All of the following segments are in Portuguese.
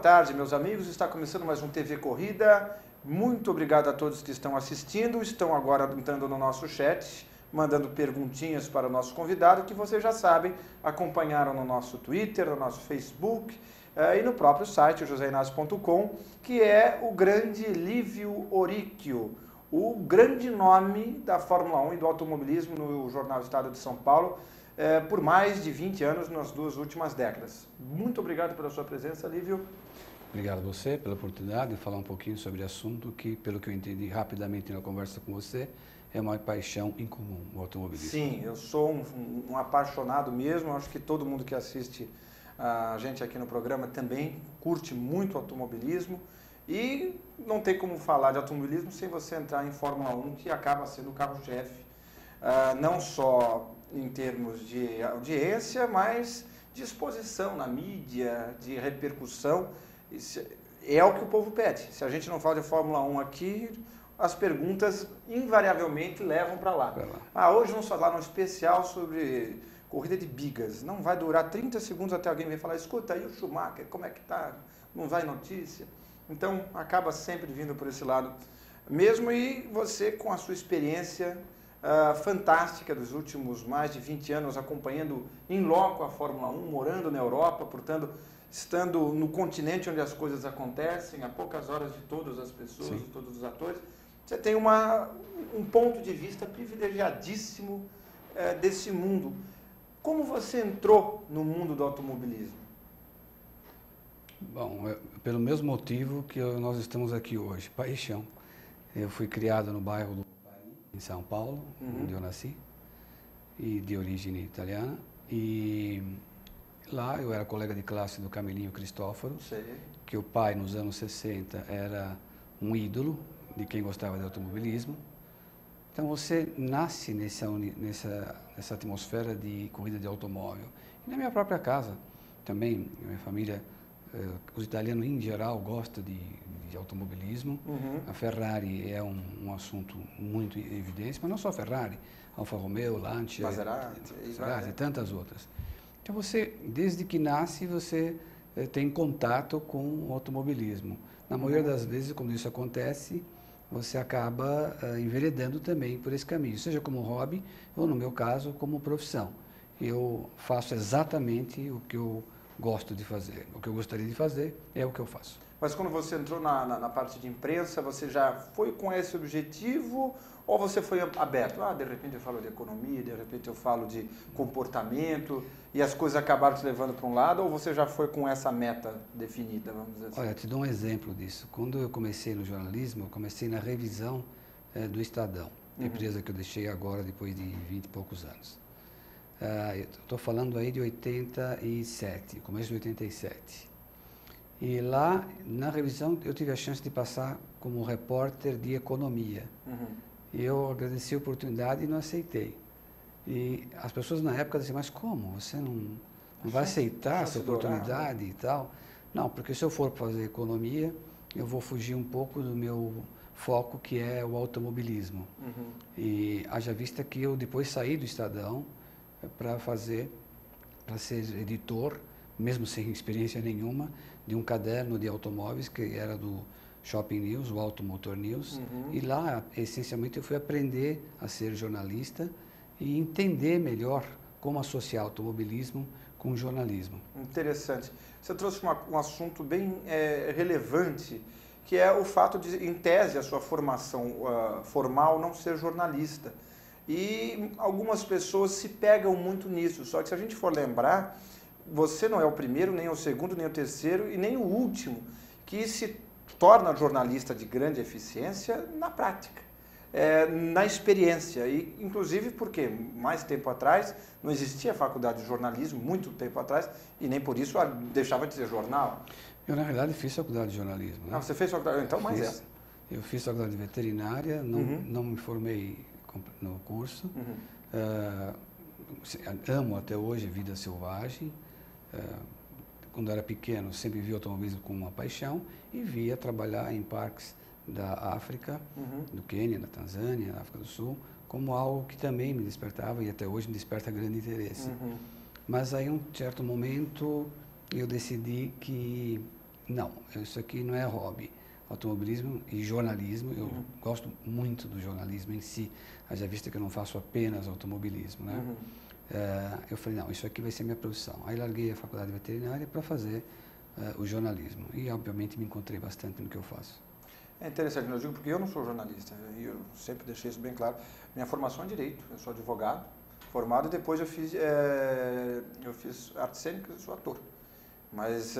tarde, meus amigos. Está começando mais um TV Corrida. Muito obrigado a todos que estão assistindo. Estão agora entrando no nosso chat, mandando perguntinhas para o nosso convidado, que vocês já sabem, acompanharam no nosso Twitter, no nosso Facebook e no próprio site, o joseinácio.com, que é o grande Lívio Oríquio, o grande nome da Fórmula 1 e do automobilismo no Jornal Estado de São Paulo, por mais de 20 anos nas duas últimas décadas. Muito obrigado pela sua presença, Lívio. Obrigado a você pela oportunidade de falar um pouquinho sobre o assunto que, pelo que eu entendi rapidamente na conversa com você, é uma paixão em comum, o automobilismo. Sim, eu sou um apaixonado mesmo. Acho que todo mundo que assiste a gente aqui no programa também curte muito automobilismo. E não tem como falar de automobilismo sem você entrar em Fórmula 1, que acaba sendo o carro-chefe, não só em termos de audiência, mas de exposição na mídia, de repercussão. É o que o povo pede. Se a gente não fala de Fórmula 1 aqui, as perguntas invariavelmente levam para lá. Hoje vamos falar um especial sobre corrida de bigas. Não vai durar 30 segundos até alguém vir falar, escuta aí o Schumacher, como é que tá? Não vai notícia? Então, acaba sempre vindo por esse lado mesmo. E você, com a sua experiência fantástica dos últimos mais de 20 anos, acompanhando em loco a Fórmula 1, morando na Europa, portanto, estando no continente onde as coisas acontecem, a poucas horas de todas as pessoas, de todos os atores, você tem um ponto de vista privilegiadíssimo desse mundo. Como você entrou no mundo do automobilismo? Bom, pelo mesmo motivo que nós estamos aqui hoje, paixão. Eu fui criado no bairro do em São Paulo, onde eu nasci, e de origem italiana. E lá eu era colega de classe do Camelinho Cristóforo, que o pai, nos anos 60, era um ídolo de quem gostava de automobilismo. Então você nasce nessa atmosfera de corrida de automóvel. E na minha própria casa também, minha família, os italianos em geral gostam de automobilismo. A Ferrari é um assunto muito em evidência, mas não só a Ferrari, Alfa Romeo, Lancia, Maserati e tantas outras. Então você, desde que nasce, você tem contato com o automobilismo. Na maioria das vezes, quando isso acontece, você acaba enveredando também por esse caminho, seja como hobby ou, no meu caso, como profissão. Eu faço exatamente o que eu gosto de fazer. O que eu gostaria de fazer é o que eu faço. Mas quando você entrou na parte de imprensa, você já foi com esse objetivo ou você foi aberto? De repente eu falo de economia, de repente eu falo de comportamento e as coisas acabaram te levando para um lado, ou você já foi com essa meta definida, vamos dizer assim? Olha, te dou um exemplo disso. Quando eu comecei no jornalismo, eu comecei na revisão do Estadão, empresa que eu deixei agora depois de 20 e poucos anos. Estou falando aí de 87, começo de 87. E lá, na revisão, eu tive a chance de passar como repórter de economia. E eu agradeci a oportunidade e não aceitei. E as pessoas na época diziam, mas como? Você não vai aceitar essa oportunidade e tal? Não, porque se eu for fazer economia, eu vou fugir um pouco do meu foco, que é o automobilismo. E haja vista que eu depois saí do Estadão para ser editor, mesmo sem experiência nenhuma, de um caderno de automóveis que era do Shopping News, o Automotor News. E lá, essencialmente, eu fui aprender a ser jornalista e entender melhor como associar automobilismo com jornalismo. Interessante. Você trouxe um assunto bem relevante, que é o fato de, em tese, a sua formação formal não ser jornalista. E algumas pessoas se pegam muito nisso, só que se a gente for lembrar, você não é o primeiro, nem o segundo, nem o terceiro e nem o último que se torna jornalista de grande eficiência na prática, na experiência. E, inclusive, porque mais tempo atrás não existia faculdade de jornalismo, muito tempo atrás, e nem por isso deixava de ser jornal. Eu, na verdade, fiz faculdade de jornalismo. Né? Você fez faculdade? Então, mais essa. Eu fiz faculdade de veterinária, não me formei no curso. Amo até hoje vida selvagem. Quando era pequeno, sempre vi automobilismo com uma paixão e via trabalhar em parques da África, do Quênia, da Tanzânia, da África do Sul, como algo que também me despertava e até hoje me desperta grande interesse. Mas aí, em um certo momento, eu decidi que não, isso aqui não é hobby. Automobilismo e jornalismo, eu gosto muito do jornalismo em si, haja vista que eu não faço apenas automobilismo, né? Eu falei, não, isso aqui vai ser minha profissão. Aí larguei a faculdade veterinária para fazer o jornalismo e, obviamente, me encontrei bastante no que eu faço. É interessante, eu digo porque eu não sou jornalista, e eu sempre deixei isso bem claro. Minha formação é Direito, eu sou advogado, formado, e depois eu fiz artes cênicas e sou ator. Mas,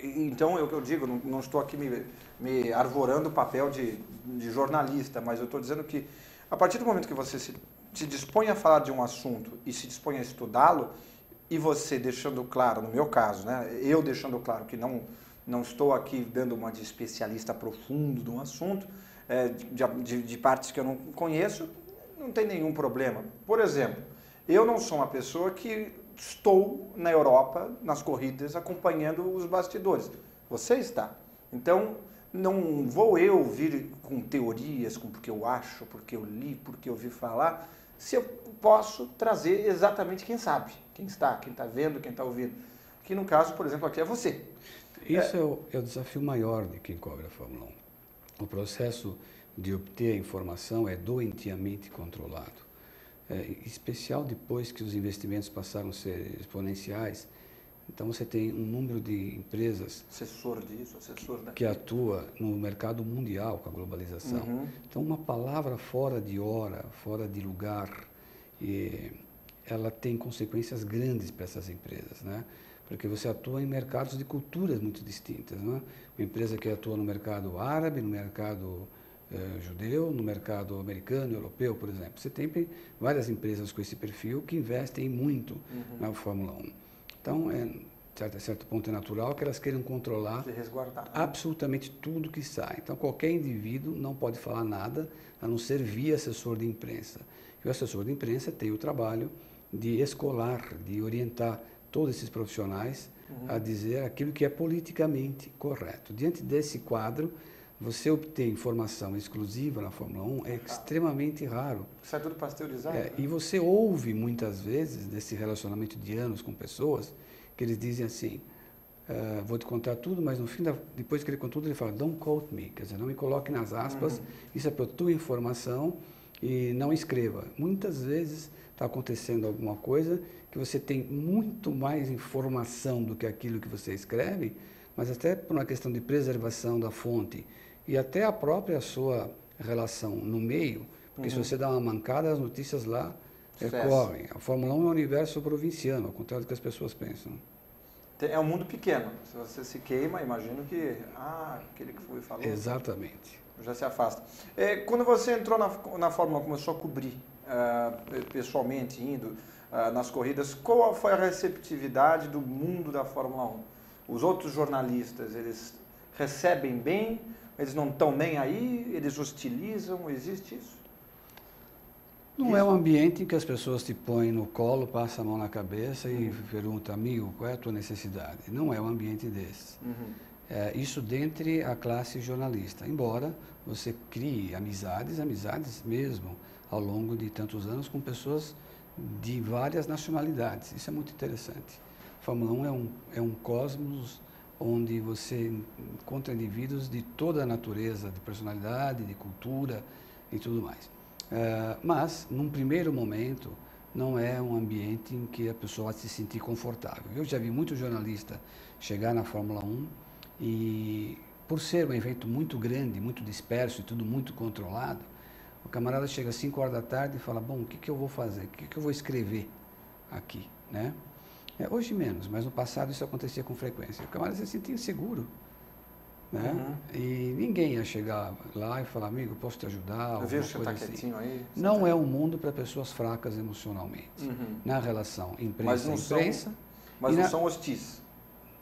então, eu digo, não estou aqui me arvorando o papel de jornalista, mas eu estou dizendo que, a partir do momento que você se dispõe a falar de um assunto e se dispõe a estudá-lo, e você deixando claro, no meu caso, né, eu deixando claro que não estou aqui dando uma de especialista profundo de um assunto, de partes que eu não conheço, não tem nenhum problema. Por exemplo, eu não sou uma pessoa que estou na Europa, nas corridas, acompanhando os bastidores. Você está. Então, não vou eu vir com teorias, com porque eu acho, porque eu li, porque eu ouvi falar, se eu posso trazer exatamente quem sabe, quem está vendo, quem está ouvindo. Que no caso, por exemplo, aqui é você. Isso é o desafio maior de quem cobre a Fórmula 1. O processo de obter a informação é doentiamente controlado. Em especial depois que os investimentos passaram a ser exponenciais. Então você tem um número de empresas que atua no mercado mundial com a globalização. Então uma palavra fora de hora, fora de lugar, ela tem consequências grandes para essas empresas, né? Porque você atua em mercados de culturas muito distintas, né? Uma empresa que atua no mercado árabe, no mercado judeu, no mercado americano, europeu, por exemplo. Você tem várias empresas com esse perfil que investem muito na Fórmula 1. Então, a certo ponto é natural que elas queiram controlar absolutamente tudo que sai. Então, qualquer indivíduo não pode falar nada a não ser via assessor de imprensa. E o assessor de imprensa tem o trabalho de escolar, de orientar todos esses profissionais a dizer aquilo que é politicamente correto. Diante desse quadro, você obter informação exclusiva na Fórmula 1 é extremamente raro. Sai tudo pasteurizado. E você ouve muitas vezes, desse relacionamento de anos com pessoas, que eles dizem assim, vou te contar tudo, mas no fim, depois que ele conta tudo, ele fala, don't quote me, quer dizer, não me coloque nas aspas, isso é para a tua informação e não escreva. Muitas vezes está acontecendo alguma coisa que você tem muito mais informação do que aquilo que você escreve, mas até por uma questão de preservação da fonte, e até a própria sua relação no meio, porque se você dá uma mancada, as notícias lá correm. A Fórmula 1 é um universo provinciano, ao contrário do que as pessoas pensam. É um mundo pequeno. Se você se queima, imagino que... aquele que foi falou... Exatamente. Já se afasta. Quando você entrou na Fórmula 1, começou a cobrir pessoalmente, indo nas corridas, qual foi a receptividade do mundo da Fórmula 1? Os outros jornalistas, eles recebem bem? Eles não estão nem aí, eles hostilizam, existe isso? Não é um ambiente em que as pessoas te põem no colo, passam a mão na cabeça e perguntam, amigo, qual é a tua necessidade? Não é um ambiente desse. Isso dentre a classe jornalista, embora você crie amizades mesmo, ao longo de tantos anos, com pessoas de várias nacionalidades. Isso é muito interessante. A Fórmula 1 é um cosmos onde você encontra indivíduos de toda a natureza, de personalidade, de cultura e tudo mais. Mas, num primeiro momento, não é um ambiente em que a pessoa vai se sentir confortável. Eu já vi muito jornalista chegar na Fórmula 1 e, por ser um evento muito grande, muito disperso e tudo muito controlado, o camarada chega às 5 horas da tarde e fala, bom, o que eu vou fazer? O que eu vou escrever aqui, né? Hoje menos, mas no passado isso acontecia com frequência. O camarada se sentia inseguro, né? E ninguém ia chegar lá e falar, amigo, posso te ajudar? Eu vejo que você está quietinho aí. Não é um mundo para pessoas fracas emocionalmente. Na relação imprensa-imprensa. Mas não são hostis?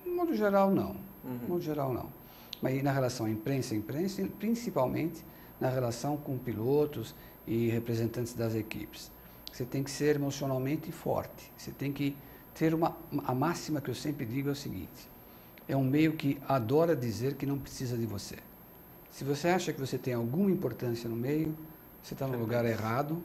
De modo geral, não. De modo geral, não. Mas na relação imprensa-imprensa, principalmente na relação com pilotos e representantes das equipes. Você tem que ser emocionalmente forte. Você tem que ter a máxima que eu sempre digo é o seguinte, é um meio que adora dizer que não precisa de você. Se você acha que você tem alguma importância no meio, você está no lugar errado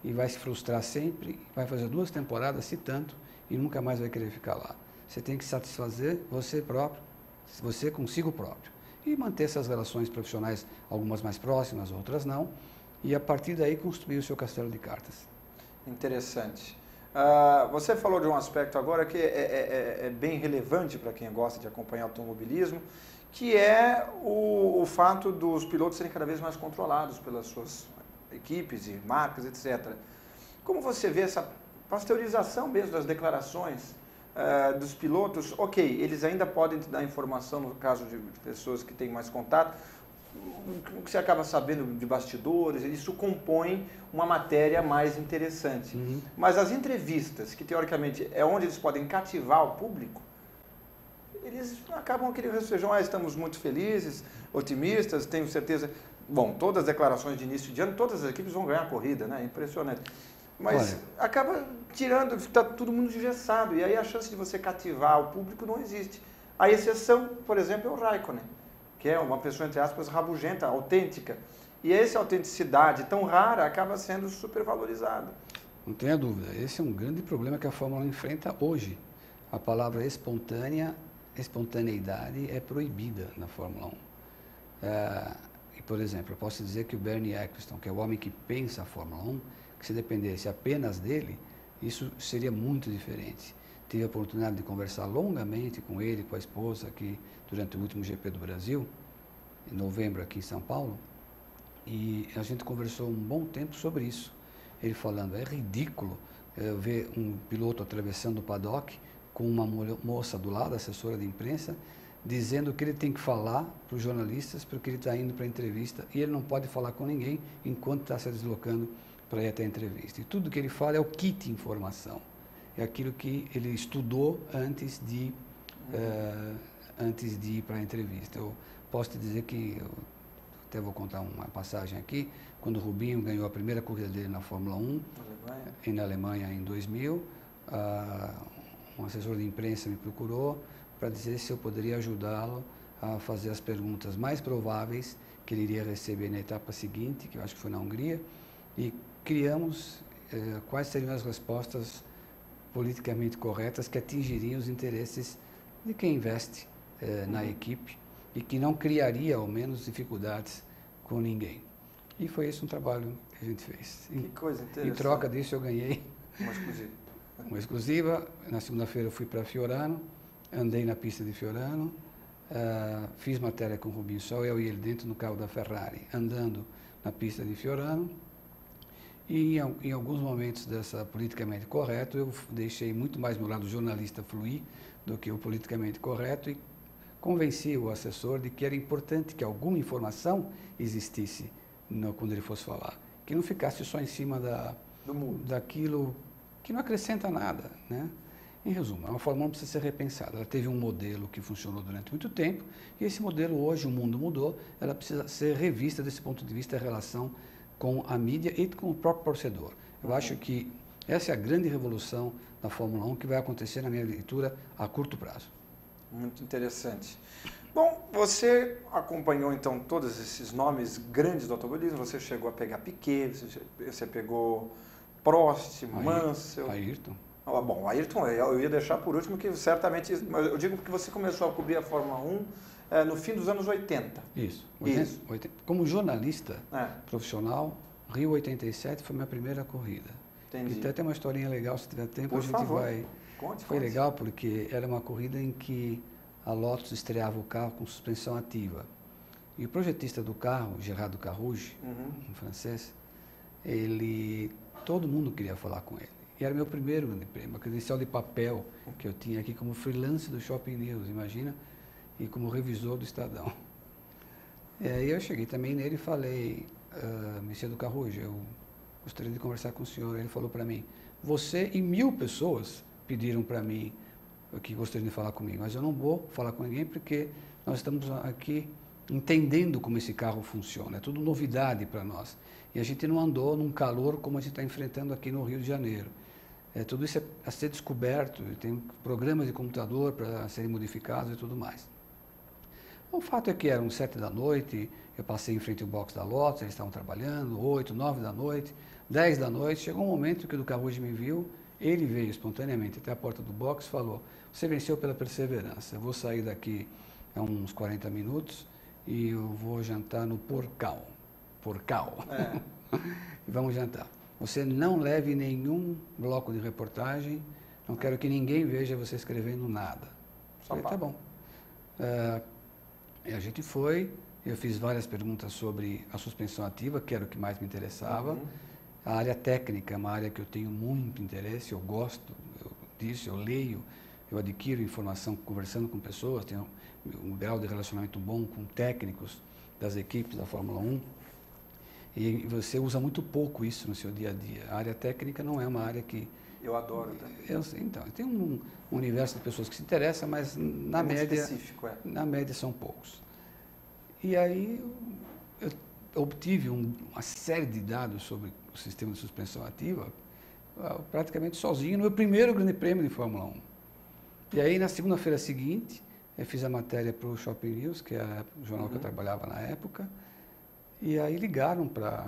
e vai se frustrar sempre, vai fazer 2 temporadas, se tanto, e nunca mais vai querer ficar lá. Você tem que satisfazer você próprio, você consigo próprio. E manter essas relações profissionais, algumas mais próximas, outras não, e a partir daí construir o seu castelo de cartas. Interessante. Você falou de um aspecto agora que é bem relevante para quem gosta de acompanhar automobilismo, que é o fato dos pilotos serem cada vez mais controlados pelas suas equipes e marcas, etc. Como você vê essa pasteurização mesmo das declarações dos pilotos? Ok, eles ainda podem te dar informação no caso de pessoas que têm mais contato, o que você acaba sabendo de bastidores, isso compõe uma matéria mais interessante. Uhum. Mas as entrevistas, que teoricamente é onde eles podem cativar o público, eles acabam aquele feijão, estamos muito felizes, otimistas, tenho certeza. Bom, todas as declarações de início de ano, todas as equipes vão ganhar a corrida, né? Impressionante. Mas acaba tirando, está todo mundo engessado, e aí a chance de você cativar o público não existe. A exceção, por exemplo, é o Raikkonen, que é uma pessoa, entre aspas, rabugenta, autêntica. E essa autenticidade tão rara acaba sendo supervalorizada. Não tenha dúvida, esse é um grande problema que a Fórmula 1 enfrenta hoje. A palavra espontaneidade é proibida na Fórmula 1. E, por exemplo, eu posso dizer que o Bernie Ecclestone, que é o homem que pensa a Fórmula 1, que se dependesse apenas dele, isso seria muito diferente. Tive a oportunidade de conversar longamente com ele, com a esposa, aqui durante o último GP do Brasil, em novembro aqui em São Paulo, e a gente conversou um bom tempo sobre isso. Ele falando, é ridículo ver um piloto atravessando o paddock com uma moça do lado, assessora de imprensa, dizendo que ele tem que falar para os jornalistas porque ele está indo para a entrevista e ele não pode falar com ninguém enquanto está se deslocando para ir até a entrevista. E tudo que ele fala é o kit informação. É aquilo que ele estudou antes de ir para a entrevista. Eu posso te dizer que, eu até vou contar uma passagem aqui, quando o Rubinho ganhou a primeira corrida dele na Fórmula 1, na Alemanha em 2000, um assessor de imprensa me procurou para dizer se eu poderia ajudá-lo a fazer as perguntas mais prováveis que ele iria receber na etapa seguinte, que eu acho que foi na Hungria, e criamos quais seriam as respostas politicamente corretas que atingiriam os interesses de quem investe na equipe e que não criaria, ao menos, dificuldades com ninguém. E foi esse um trabalho que a gente fez. Que coisa interessante. Em troca disso, eu ganhei uma exclusiva. Uma exclusiva. Na segunda-feira, eu fui para Fiorano, andei na pista de Fiorano, fiz matéria com o Rubinho, só eu e ele dentro no carro da Ferrari, andando na pista de Fiorano. E em alguns momentos dessa politicamente correto, eu deixei muito mais meu lado jornalista fluir do que o politicamente correto e convenci o assessor de que era importante que alguma informação existisse quando ele fosse falar, que não ficasse só em cima daquilo que não acrescenta nada, né? Em resumo, a Fórmula 1 precisa ser repensada. Ela teve um modelo que funcionou durante muito tempo e esse modelo hoje, o mundo mudou, ela precisa ser revista desse ponto de vista, a relação com a mídia e com o próprio torcedor. Eu acho que essa é a grande revolução da Fórmula 1 que vai acontecer, na minha leitura, a curto prazo. Muito interessante. Bom, você acompanhou então todos esses nomes grandes do automobilismo, você chegou a pegar Piquet, você pegou Prost, Mansell... Ayrton. Bom, Ayrton eu ia deixar por último, que certamente... Eu digo que você começou a cobrir a Fórmula 1 no fim dos anos 80. Isso. 80. Como jornalista profissional, Rio 87 foi minha primeira corrida. Entendi. Até tem uma historinha legal, se tiver tempo, por favor. Vai... Foi legal porque era uma corrida em que a Lotus estreava o carro com suspensão ativa. E o projetista do carro, Gerardo Carouge, um francês, todo mundo queria falar com ele. E era meu primeiro grande prêmio, uma credencial de papel que eu tinha aqui como freelance do Shopping News, imagina, e como revisor do Estadão. E aí eu cheguei também nele e falei, Monsieur do Carouge, eu gostaria de conversar com o senhor. Ele falou para mim, você e 1000 pessoas pediram para mim que gostariam de falar comigo, mas eu não vou falar com ninguém porque nós estamos aqui entendendo como esse carro funciona, é tudo novidade para nós. E a gente não andou num calor como a gente está enfrentando aqui no Rio de Janeiro. Tudo isso é a ser descoberto, tem programas de computador para serem modificados e tudo mais. O fato é que eram 7 da noite, eu passei em frente ao box da Lotus, eles estavam trabalhando, 8, 9 da noite, 10 da noite, chegou um momento que o Carouge me viu, ele veio espontaneamente até a porta do box e falou, você venceu pela perseverança, eu vou sair daqui é uns 40 minutos, e eu vou jantar no Porcal. Porcal. E vamos jantar. Você não leve nenhum bloco de reportagem, não quero que ninguém veja você escrevendo nada. Falei, tá bom. E a gente foi, eu fiz várias perguntas sobre a suspensão ativa, que era o que mais me interessava. A área técnica é uma área que eu tenho muito interesse, eu gosto disso, eu leio, eu adquiro informação conversando com pessoas, tenho um grau de relacionamento bom com técnicos das equipes da Fórmula 1. E você usa muito pouco isso no seu dia a dia. A área técnica não é uma área que... Eu adoro também. Então, tem um universo de pessoas que se interessam, mas na média... específico, na média são poucos. E aí eu obtive uma série de dados sobre o sistema de suspensão ativa praticamente sozinho no meu primeiro grande prêmio de Fórmula 1. E aí na segunda-feira seguinte eu fiz a matéria para o Shopping News, que é o jornal que eu trabalhava na época, e aí ligaram para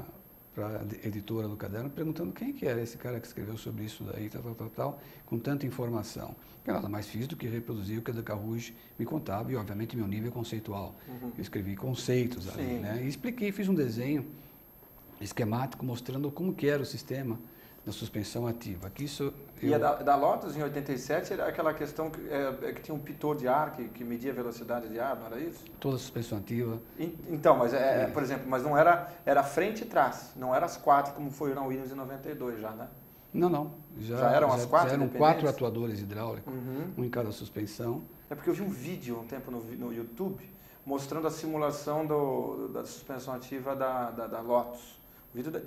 a editora do caderno perguntando quem que era esse cara que escreveu sobre isso daí, tal, com tanta informação. Eu nada mais fiz do que reproduzir o que a Deca Rouge me contava e, obviamente, meu nível conceitual. Eu escrevi conceitos ali, né? E expliquei, fiz um desenho esquemático mostrando como que era o sistema da suspensão ativa. Que isso, E a da Lotus, em 87, era aquela questão que tinha um pitot de ar, que media a velocidade de ar, não era isso? Toda a suspensão ativa. Então, mas, por exemplo, mas não era frente e trás, não era as quatro, como foi na Williams em 92 já, né? Não. Já eram as quatro? Já eram 4 atuadores hidráulicos, um em cada suspensão. É porque eu vi um vídeo um tempo no YouTube mostrando a simulação da suspensão ativa da Lotus.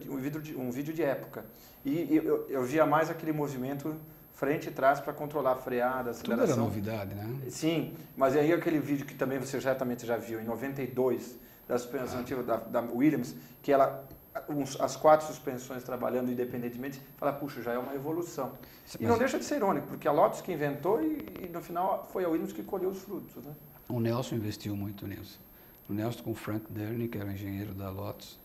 Um vídeo de época. E eu via mais aquele movimento frente e trás para controlar a freada, a aceleração. Tudo era novidade, né? Sim, mas aí aquele vídeo que também você certamente já viu, em 92, da suspensão ativa da Williams, que as 4 suspensões trabalhando independentemente, fala, puxa, já é uma evolução. E não deixa de ser irônico, porque a Lotus que inventou e no final foi a Williams que colheu os frutos, né? O Nelson investiu muito nisso. O Nelson com o Frank Derny, que era o engenheiro da Lotus,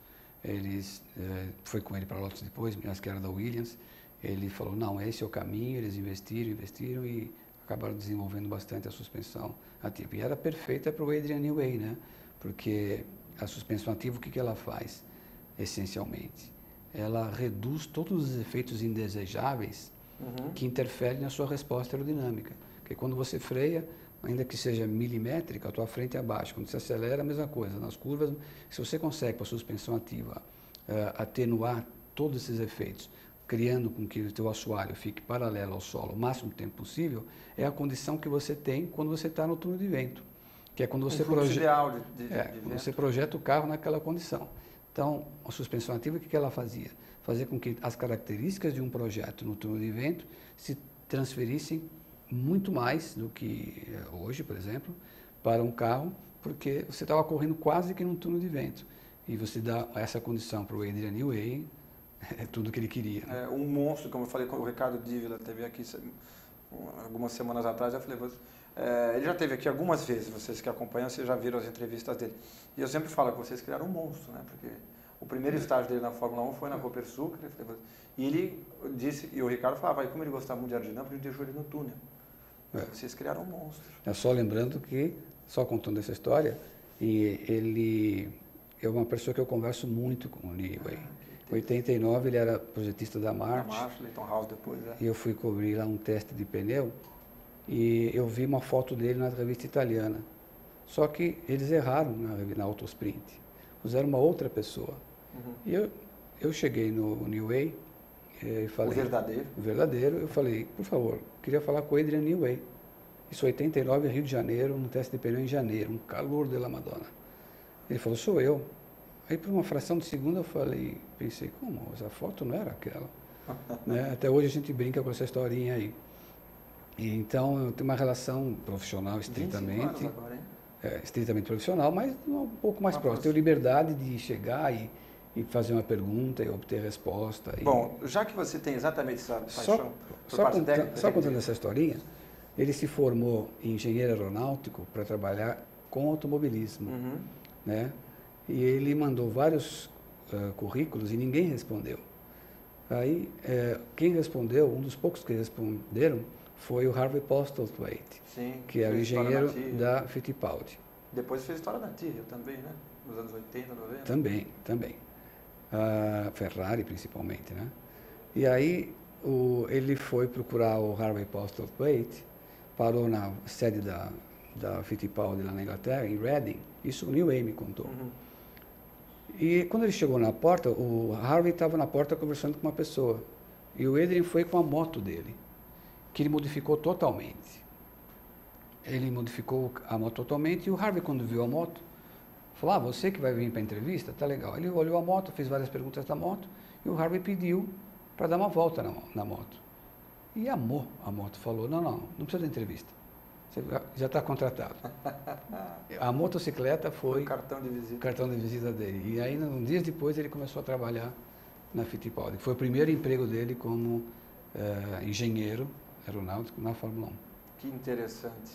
foi com ele para a Lotus depois, mas que era da Williams, ele falou, não, esse é o caminho, eles investiram e acabaram desenvolvendo bastante a suspensão ativa. E era perfeita para o Adrian Newey, né? Porque a suspensão ativa, o que ela faz, essencialmente? Ela reduz todos os efeitos indesejáveis que interferem na sua resposta aerodinâmica. Porque quando você freia, ainda que seja milimétrica, a tua frente é abaixo. Quando você acelera, a mesma coisa. Nas curvas, se você consegue, com a suspensão ativa, atenuar todos esses efeitos, criando com que o teu assoalho fique paralelo ao solo o máximo tempo possível, é a condição que você tem quando você está no túnel de vento. Que é quando você você projeta o carro naquela condição. Então, a suspensão ativa, o que ela fazia? Fazia com que as características de um projeto no túnel de vento se transferissem muito mais do que hoje, por exemplo, para um carro, porque você estava correndo quase que num túnel de vento. E você dá essa condição para o Adrian Newey, é tudo o que ele queria. Né? Um monstro, como eu falei com o Ricardo Dívila, teve aqui algumas semanas atrás, eu falei, ele já esteve aqui algumas vezes, vocês que acompanham, vocês já viram as entrevistas dele. E eu sempre falo que vocês criaram um monstro, né? Porque o primeiro estágio dele na Fórmula 1 foi na Copersucar, e ele disse, e o Ricardo falava, como ele gostava muito de aerodinâmica, a gente deixou ele no túnel. Vocês criaram um monstro. É só lembrando que, só contando essa história, e ele é uma pessoa que eu converso muito com o Newey. Em 89 ele era projetista da March. Leighton House depois, E eu fui cobrir lá um teste de pneu e eu vi uma foto dele na revista italiana. Só que eles erraram na Autosprint. Usaram uma outra pessoa. E eu cheguei no Newey e falei... O verdadeiro. Eu falei, por favor, queria falar com o Adrian Newey. Isso 89, Rio de Janeiro, no teste de pneu em janeiro, um calor de la Madonna. Ele falou, sou eu. Aí, por uma fração de segundo, eu pensei, como? Essa foto não era aquela. Né? Até hoje a gente brinca com essa historinha aí. E, então, eu tenho uma relação profissional estritamente. Agora, hein? Estritamente profissional, mas um pouco mais próximo. Tenho liberdade de chegar e fazer uma pergunta e obter resposta. Bom, já que você tem exatamente essa paixão por parte técnica... Só contando essa historinha, ele se formou em engenheiro aeronáutico para trabalhar com automobilismo. Né? E ele mandou vários currículos e ninguém respondeu. Aí, quem respondeu, um dos poucos que responderam, foi o Harvey Postlethwaite, Sim, que era o fez história engenheiro da da Fittipaldi. Depois fez história da Tyrrell também, né? Nos anos 80, 90. Também. Ferrari, principalmente, né? E aí ele foi procurar o Harvey Postlethwaite, parou na sede da Fittipaldi lá na Inglaterra, em Reading. Isso o Neil Hay me contou. Uhum. E quando ele chegou na porta, o Harvey estava na porta conversando com uma pessoa. E o Adrian foi com a moto dele, que ele modificou totalmente. Ele modificou a moto totalmente e o Harvey, quando viu a moto, falou, você que vai vir para a entrevista? Tá legal. Ele olhou a moto, fez várias perguntas da moto e o Harvey pediu para dar uma volta na moto. E amou a moto, falou, não precisa de entrevista. Você já está contratado. A motocicleta foi o cartão de visita dele. E aí, uns dias depois, ele começou a trabalhar na Fittipaldi, que foi o primeiro emprego dele como engenheiro aeronáutico na Fórmula 1. Que interessante.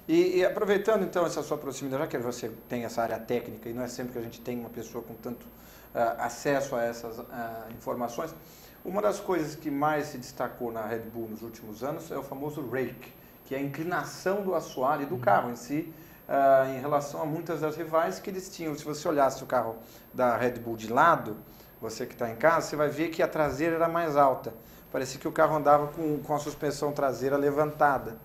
E aproveitando, então, essa sua proximidade, já que você tem essa área técnica, e não é sempre que a gente tem uma pessoa com tanto acesso a essas informações, uma das coisas que mais se destacou na Red Bull nos últimos anos é o famoso rake, que é a inclinação do assoalho e do carro em si, em relação a muitas das rivais que eles tinham. Se você olhasse o carro da Red Bull de lado, você que está em casa, você vai ver que a traseira era mais alta. Parecia que o carro andava com a suspensão traseira levantada.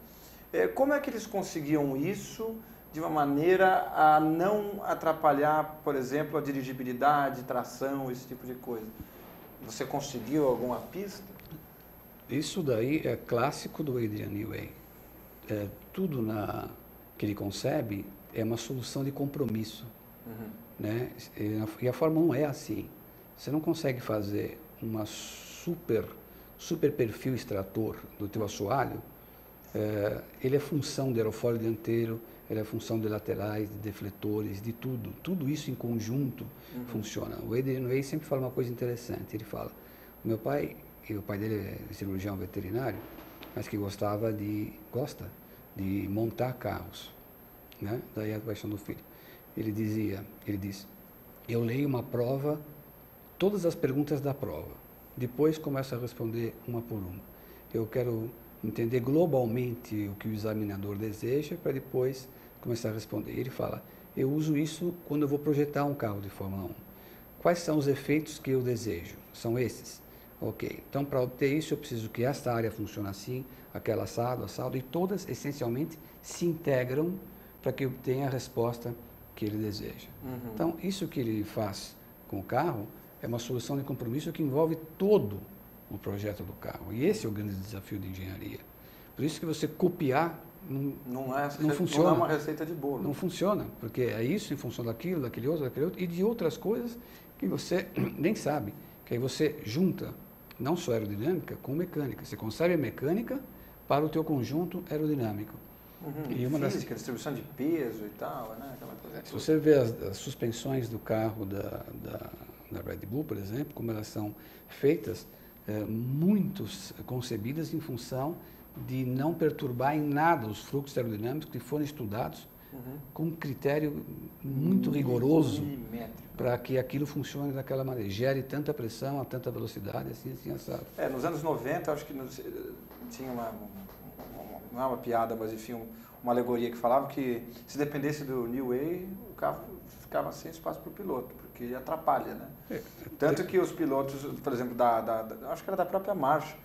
Como é que eles conseguiam isso de uma maneira a não atrapalhar, por exemplo, a dirigibilidade, tração, esse tipo de coisa? Você conseguiu alguma pista? Isso daí é clássico do Adrian Newey. Tudo que ele concebe é uma solução de compromisso. Uhum. Né? E a Fórmula 1 é assim. Você não consegue fazer uma super perfil extrator do teu assoalho. Ele é função do aerofólio dianteiro, ele é função de laterais, de defletores, de tudo. Tudo isso em conjunto funciona. O Adrian Newey sempre fala uma coisa interessante. Ele fala, o pai dele é cirurgião veterinário, mas que gosta de montar carros, né? Daí a paixão do filho. Ele disse, eu leio uma prova, todas as perguntas da prova, depois começo a responder uma por uma. Eu quero entender globalmente o que o examinador deseja para depois começar a responder. Ele fala, eu uso isso quando eu vou projetar um carro de Fórmula 1. Quais são os efeitos que eu desejo? São esses. Ok, então para obter isso eu preciso que esta área funcione assim, aquela assado, e todas essencialmente se integram para que eu obtenha a resposta que ele deseja. Uhum. Então isso que ele faz com o carro é uma solução de compromisso que envolve todo o projeto do carro. E esse é o grande desafio de engenharia. Por isso que você copiar não funciona. Não é uma receita de bolo. Não funciona, porque é isso em função daquilo, daquele outro, e de outras coisas que você nem sabe. Que aí você junta não só aerodinâmica com mecânica. Você concebe a mecânica para o teu conjunto aerodinâmico. Uhum. E uma física, distribuição de peso e tal, né? Aquela coisa se você vê as suspensões do carro da Red Bull, por exemplo, como elas são feitas, muitos concebidas em função de não perturbar em nada os fluxos aerodinâmicos que foram estudados com um critério muito rigoroso para que aquilo funcione daquela maneira, gere tanta pressão a tanta velocidade, assim assado. Nos anos 90, acho que tinha não é uma piada, mas enfim, uma alegoria que falava que se dependesse do New Way, o carro ficava sem espaço para o piloto, porque atrapalha, né? Tanto que os pilotos, por exemplo, acho que era da própria Marcha,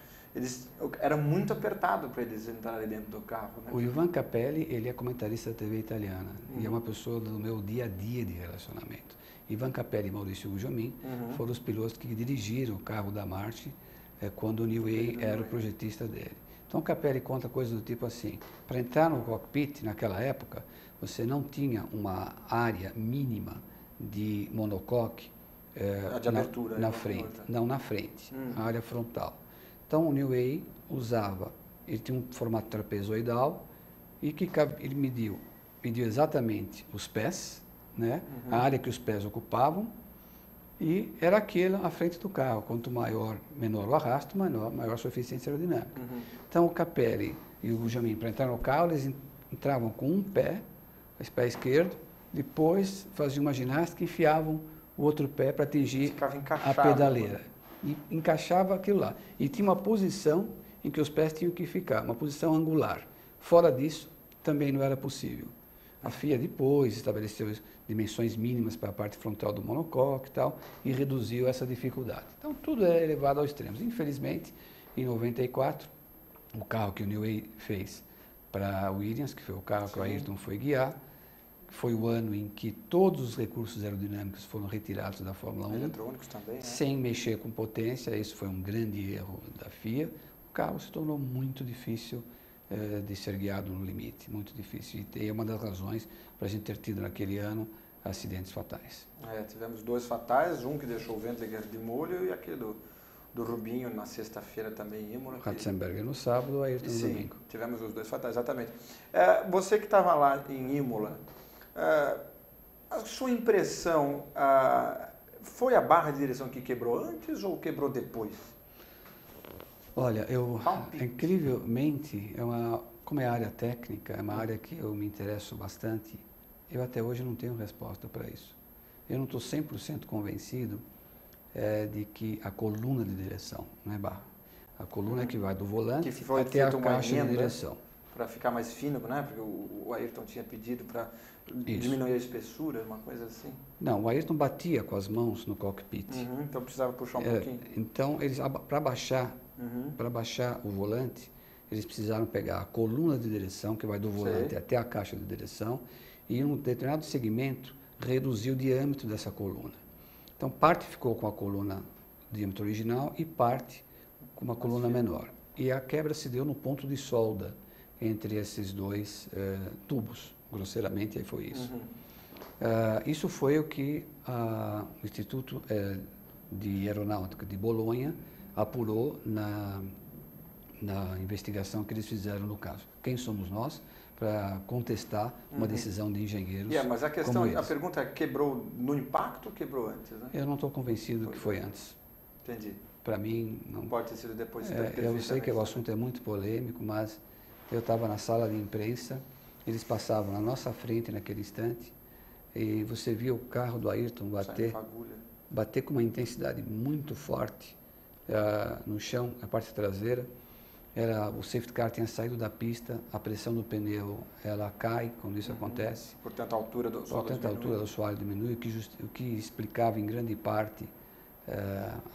era muito apertado para eles entrarem dentro do carro. Né? O Ivan Capelli, ele é comentarista da TV italiana e é uma pessoa do meu dia a dia de relacionamento. Ivan Capelli e Maurício Gugelmin foram os pilotos que dirigiram o carro da March quando o New Way era o projetista dele. Então o Capelli conta coisas do tipo assim, para entrar no cockpit naquela época, você não tinha uma área mínima de monocoque de abertura, na frente, não na frente, a área frontal. Então o New Way ele tinha um formato trapezoidal e ele mediu exatamente os pés, né? A área que os pés ocupavam, e era aquilo à frente do carro. Quanto menor o arrasto, maior sua eficiência aerodinâmica. Então o Capelli e o Gugelmin, para entrar no carro, eles entravam com um pé, o pé esquerdo, depois faziam uma ginástica e enfiavam o outro pé para atingir a pedaleira. E encaixava aquilo lá. E tinha uma posição em que os pés tinham que ficar uma posição angular. Fora disso, também não era possível. A FIA depois estabeleceu dimensões mínimas para a parte frontal do monocoque e tal, e reduziu essa dificuldade. Então, tudo é elevado aos extremos. Infelizmente, em 94, o carro que o Newey fez para a Williams, que foi o carro que o Ayrton foi guiar, foi o ano em que todos os recursos aerodinâmicos foram retirados da Fórmula 1. Eletrônicos também, né? Sem mexer com potência, isso foi um grande erro da FIA. O carro se tornou muito difícil de ser guiado no limite, muito difícil. E é uma das razões para a gente ter tido naquele ano acidentes fatais. Tivemos 2 fatais, um que deixou o Wendlinger de molho e aquele do Rubinho na sexta-feira também em Imola. Ratzenberger no sábado, Ayrton no domingo. Tivemos os 2 fatais, exatamente. Você que estava lá em Imola, a sua impressão, foi a barra de direção que quebrou antes ou quebrou depois? Olha, incrivelmente, como é área técnica, é uma área que eu me interesso bastante, eu até hoje não tenho resposta para isso. Eu não estou 100% convencido de que a coluna de direção, não é barra, a coluna que vai do volante até a caixa de direção. Para ficar mais fino, né? Porque o Ayrton tinha pedido para diminuir a espessura, uma coisa assim. Não, o Ayrton batia com as mãos no cockpit. Então precisava puxar um pouquinho. Então, para baixar o volante, eles precisaram pegar a coluna de direção, que vai do volante até a caixa de direção, e em um determinado segmento, reduzir o diâmetro dessa coluna. Então, parte ficou com a coluna diâmetro original e parte com uma coluna menor. E a quebra se deu no ponto de solda entre esses 2 tubos, grosseiramente, aí foi isso. Isso foi o que o Instituto de Aeronáutica de Bolonha apurou na investigação que eles fizeram no caso. Quem somos nós para contestar uma decisão de engenheiros? Mas a pergunta é, quebrou no impacto ou quebrou antes? Né? Eu não estou convencido que foi antes. Entendi. Para mim, não pode ter sido depois. Eu sei que o assunto é muito polêmico, mas eu estava na sala de imprensa, eles passavam na nossa frente naquele instante e você via o carro do Ayrton bater com uma intensidade muito forte no chão, na parte traseira. O safety car tinha saído da pista, a pressão do pneu ela cai quando isso acontece. Portanto, a altura do assoalho diminui, o que explicava em grande parte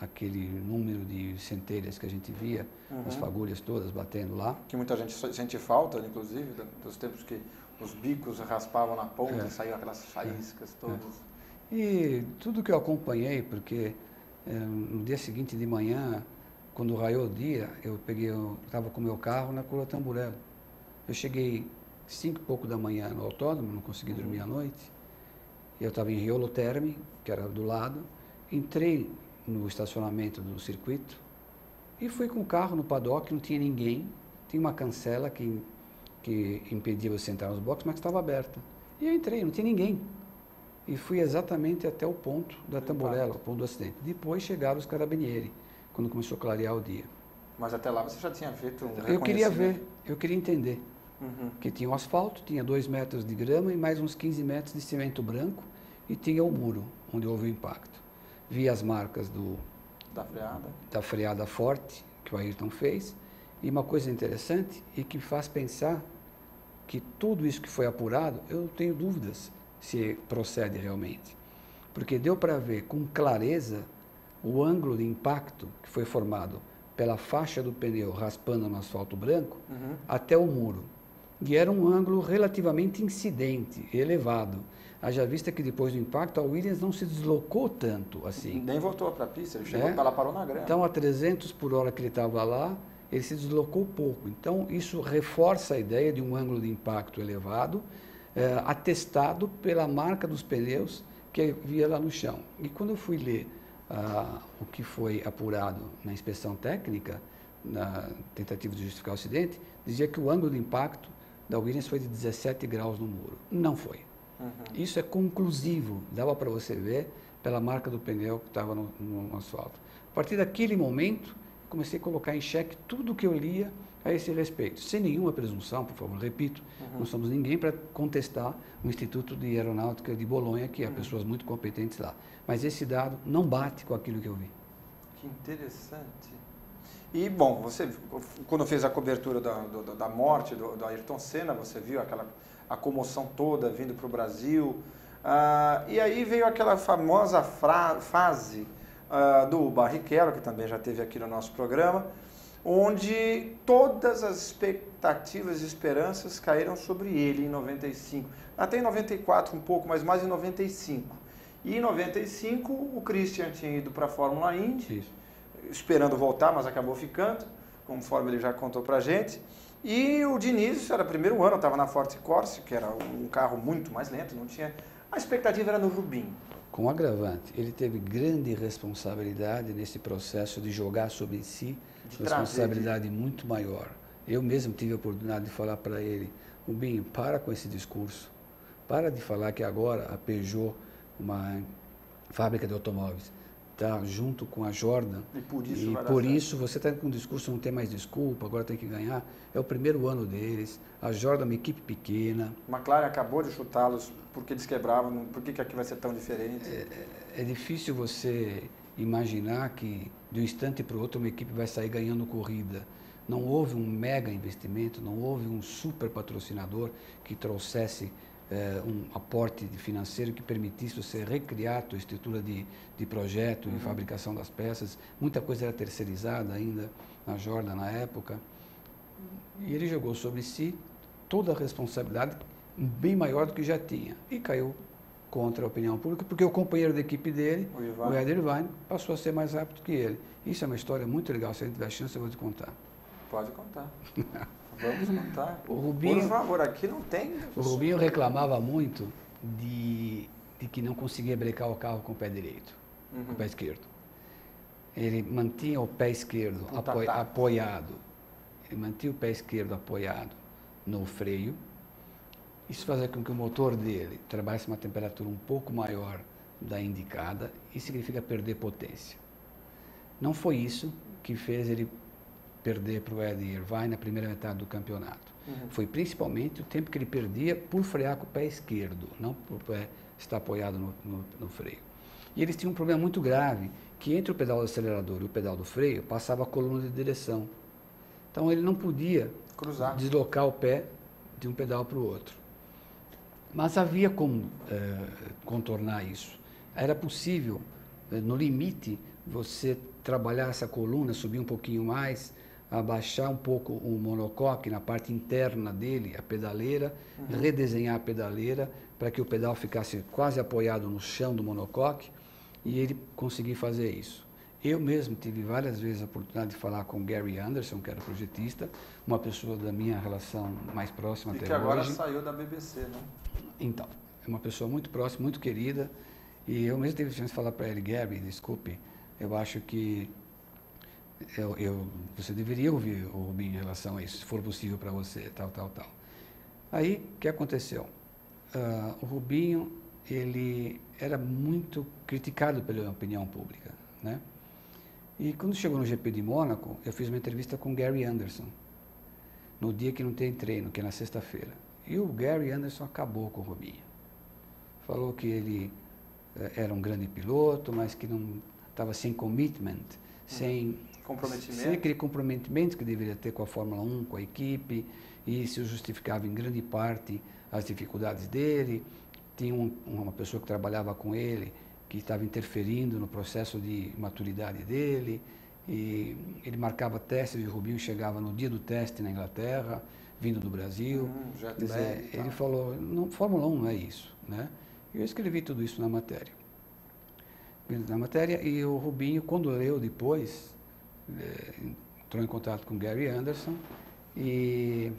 aquele número de centelhas que a gente via, as fagulhas todas batendo lá. Que muita gente sente falta, inclusive, dos tempos que os bicos raspavam na ponta e saíam aquelas faíscas todas. E tudo que eu acompanhei, porque no dia seguinte de manhã, quando raiou o dia, eu estava com o meu carro na Curva Tamburello. Eu cheguei 5 e pouco da manhã no autódromo, não consegui dormir à noite. Eu estava em Riolo Terme, que era do lado. Entrei no estacionamento do circuito e fui com o carro no paddock, não tinha ninguém, tinha uma cancela que impedia você entrar nos boxes, mas que estava aberta. E eu entrei, não tinha ninguém. E fui exatamente até o ponto da Tamburello, o ponto do acidente. Depois chegaram os carabinieri, quando começou a clarear o dia. Mas até lá você já tinha feito um reconhecimento? Eu queria ver, eu queria entender. Que tinha um asfalto, tinha 2 metros de grama e mais uns 15 metros de cimento branco e tinha o muro onde houve o impacto. Vi as marcas da freada forte que o Ayrton fez. E uma coisa interessante e que faz pensar que tudo isso que foi apurado, eu tenho dúvidas se procede realmente. Porque deu para ver com clareza o ângulo de impacto que foi formado pela faixa do pneu raspando no asfalto branco até o muro. E era um ângulo relativamente incidente, elevado. Haja vista que depois do impacto a Williams não se deslocou tanto assim. Nem voltou para a pista, ele chegou, ela parou na grama. Então a 300 por hora que ele estava lá, ele se deslocou pouco. Então isso reforça a ideia de um ângulo de impacto elevado, atestado pela marca dos pneus que havia lá no chão. E quando eu fui ler o que foi apurado na inspeção técnica, na tentativa de justificar o acidente, dizia que o ângulo de impacto da Williams foi de 17 graus no muro. Não foi. Isso é conclusivo, dava para você ver pela marca do pneu que estava no asfalto. A partir daquele momento, comecei a colocar em xeque tudo o que eu lia a esse respeito, sem nenhuma presunção, por favor, repito, não somos ninguém para contestar o Instituto de Aeronáutica de Bolonha, que há pessoas muito competentes lá. Mas esse dado não bate com aquilo que eu vi. Que interessante. E, bom, você, quando fez a cobertura da morte do Ayrton Senna, você viu a comoção toda vindo para o Brasil. E aí veio aquela famosa fase do Barrichello, que também já esteve aqui no nosso programa, onde todas as expectativas e esperanças caíram sobre ele em 95. Até em 94 um pouco, mas mais em 95. E em 95 o Christian tinha ido para a Fórmula Indy, esperando voltar, mas acabou ficando, conforme ele já contou para a gente. E o Diniz, era o primeiro ano, estava na Forte Corse, que era um carro muito mais lento, não tinha... A expectativa era no Rubinho. Com o agravante, ele teve grande responsabilidade nesse processo de jogar sobre si, responsabilidade muito maior. Eu mesmo tive a oportunidade de falar para ele, Rubinho, para com esse discurso, para de falar que agora a Peugeot, uma fábrica de automóveis, está junto com a Jordan, e por isso você está com um discurso, não tem mais desculpa, agora tem que ganhar. É o primeiro ano deles, a Jordan é uma equipe pequena. McLaren acabou de chutá-los porque eles quebravam, por que aqui vai ser tão diferente? É difícil você imaginar que de um instante para o outro uma equipe vai sair ganhando corrida. Não houve um mega investimento, não houve um super patrocinador que trouxesse um aporte financeiro que permitisse você recriar a tua estrutura de projeto e fabricação das peças. Muita coisa era terceirizada ainda na Jordan na época. E ele jogou sobre si toda a responsabilidade, bem maior do que já tinha. E caiu contra a opinião pública, porque o companheiro da equipe dele, o Ed Irvine, passou a ser mais rápido que ele. Isso é uma história muito legal. Se a gente tiver chance, eu vou te contar. Pode contar. Vamos contar. O Rubinho, por favor, aqui não tem... O Rubinho reclamava muito de que não conseguia brecar o carro com o pé direito, com o pé esquerdo. Ele mantinha o pé esquerdo apoiado. Ele mantinha o pé esquerdo apoiado no freio. Isso fazia com que o motor dele trabalhasse uma temperatura um pouco maior da indicada e significa perder potência. Não foi isso que fez ele perder para o Ed Irvine na primeira metade do campeonato. Foi principalmente o tempo que ele perdia por frear com o pé esquerdo, não por estar apoiado no freio. E eles tinham um problema muito grave, que entre o pedal do acelerador e o pedal do freio passava a coluna de direção. Então ele não podia deslocar o pé de um pedal para o outro. Mas havia como contornar isso. Era possível, no limite, você trabalhar essa coluna, subir um pouquinho mais, abaixar um pouco o monocoque na parte interna dele, a pedaleira, redesenhar a pedaleira para que o pedal ficasse quase apoiado no chão do monocoque e ele conseguir fazer isso. Eu mesmo tive várias vezes a oportunidade de falar com Gary Anderson, que era projetista, uma pessoa da minha relação mais próxima até hoje. E que agora saiu da BBC, né? Então, é uma pessoa muito próxima, muito querida, e eu mesmo tive a chance de falar para ele, Gary, desculpe, eu acho que você deveria ouvir o Rubinho em relação a isso, se for possível para você, tal. Aí, o que aconteceu? O Rubinho, ele era muito criticado pela opinião pública, né? E quando chegou no GP de Mônaco, eu fiz uma entrevista com o Gary Anderson, no dia que não tem treino, que é na sexta-feira. E o Gary Anderson acabou com o Rubinho. Falou que ele era um grande piloto, mas que não estava sem commitment, sem aquele comprometimento que deveria ter com a Fórmula 1, com a equipe, e isso justificava em grande parte as dificuldades dele. Tinha uma pessoa que trabalhava com ele, que estava interferindo no processo de maturidade dele, e ele marcava testes e o Rubinho chegava no dia do teste na Inglaterra, vindo do Brasil. Ele falou, não, Fórmula 1 não é isso, né? E eu escrevi tudo isso na matéria. E o Rubinho, quando leu depois, entrou em contato com o Gary Anderson e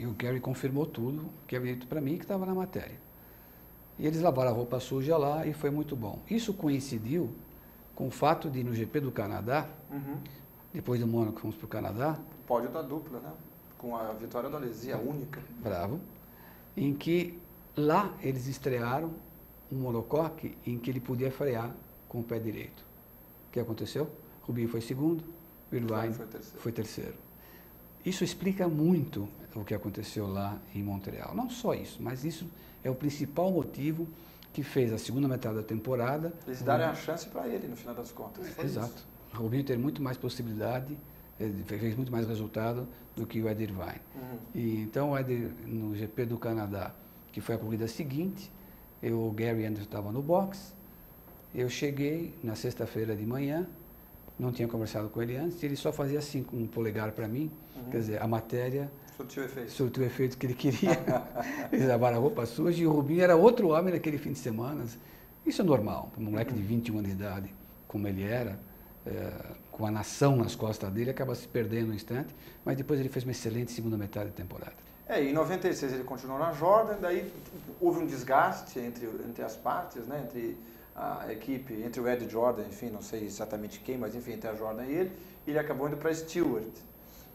o Gary confirmou tudo que havia dito para mim, que estava na matéria. E eles lavaram a roupa suja lá e foi muito bom. Isso coincidiu com o fato de, no GP do Canadá, depois do Mônaco, fomos para o Canadá. Pódio da dupla, né? Com a vitória do Alesi, a única. Bravo. Em que lá eles estrearam um monocoque em que ele podia frear com o pé direito. O que aconteceu? Rubinho foi segundo, o Irvine foi terceiro. Isso explica muito o que aconteceu lá em Montreal. Não só isso, mas isso é o principal motivo que fez a segunda metade da temporada... Eles darem a chance para ele, no final das contas. Exato. O Rubinho teve muito mais possibilidade, fez muito mais resultado do que o Ed Irvine. E então o Ed, no GP do Canadá, que foi a corrida seguinte, o Gary Anderson estava no box, eu cheguei na sexta-feira de manhã, não tinha conversado com ele antes, e ele só fazia assim com um polegar para mim, quer dizer, a matéria surtiu o efeito que ele queria. Eles lavaram a roupa suja e o Rubinho era outro homem naquele fim de semana. Isso é normal, um moleque de 21 anos de idade, como ele era, com a nação nas costas dele, acaba se perdendo no instante, mas depois ele fez uma excelente segunda metade da temporada. Em 96 ele continuou na Jordan, daí houve um desgaste entre as partes, né, entre a equipe, entre o Ed Jordan, enfim, não sei exatamente quem, mas enfim, entre a Jordan e ele acabou indo para a Stewart.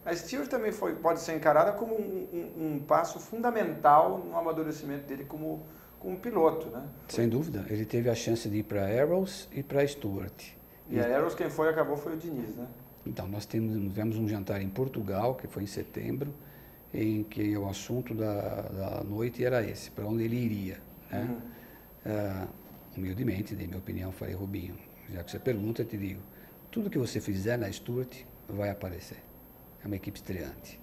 A Stewart também pode ser encarada como um passo fundamental no amadurecimento dele como piloto, né? Sem dúvida, ele teve a chance de ir para a Arrows e para a Stewart. E a Arrows quem acabou foi o Diniz, né? Então, nós tivemos um jantar em Portugal, que foi em setembro, em que o assunto da noite era esse, para onde ele iria, né? Humildemente, dei minha opinião, falei, Rubinho, já que você pergunta, eu te digo, tudo que você fizer na Stewart vai aparecer. É uma equipe estreante.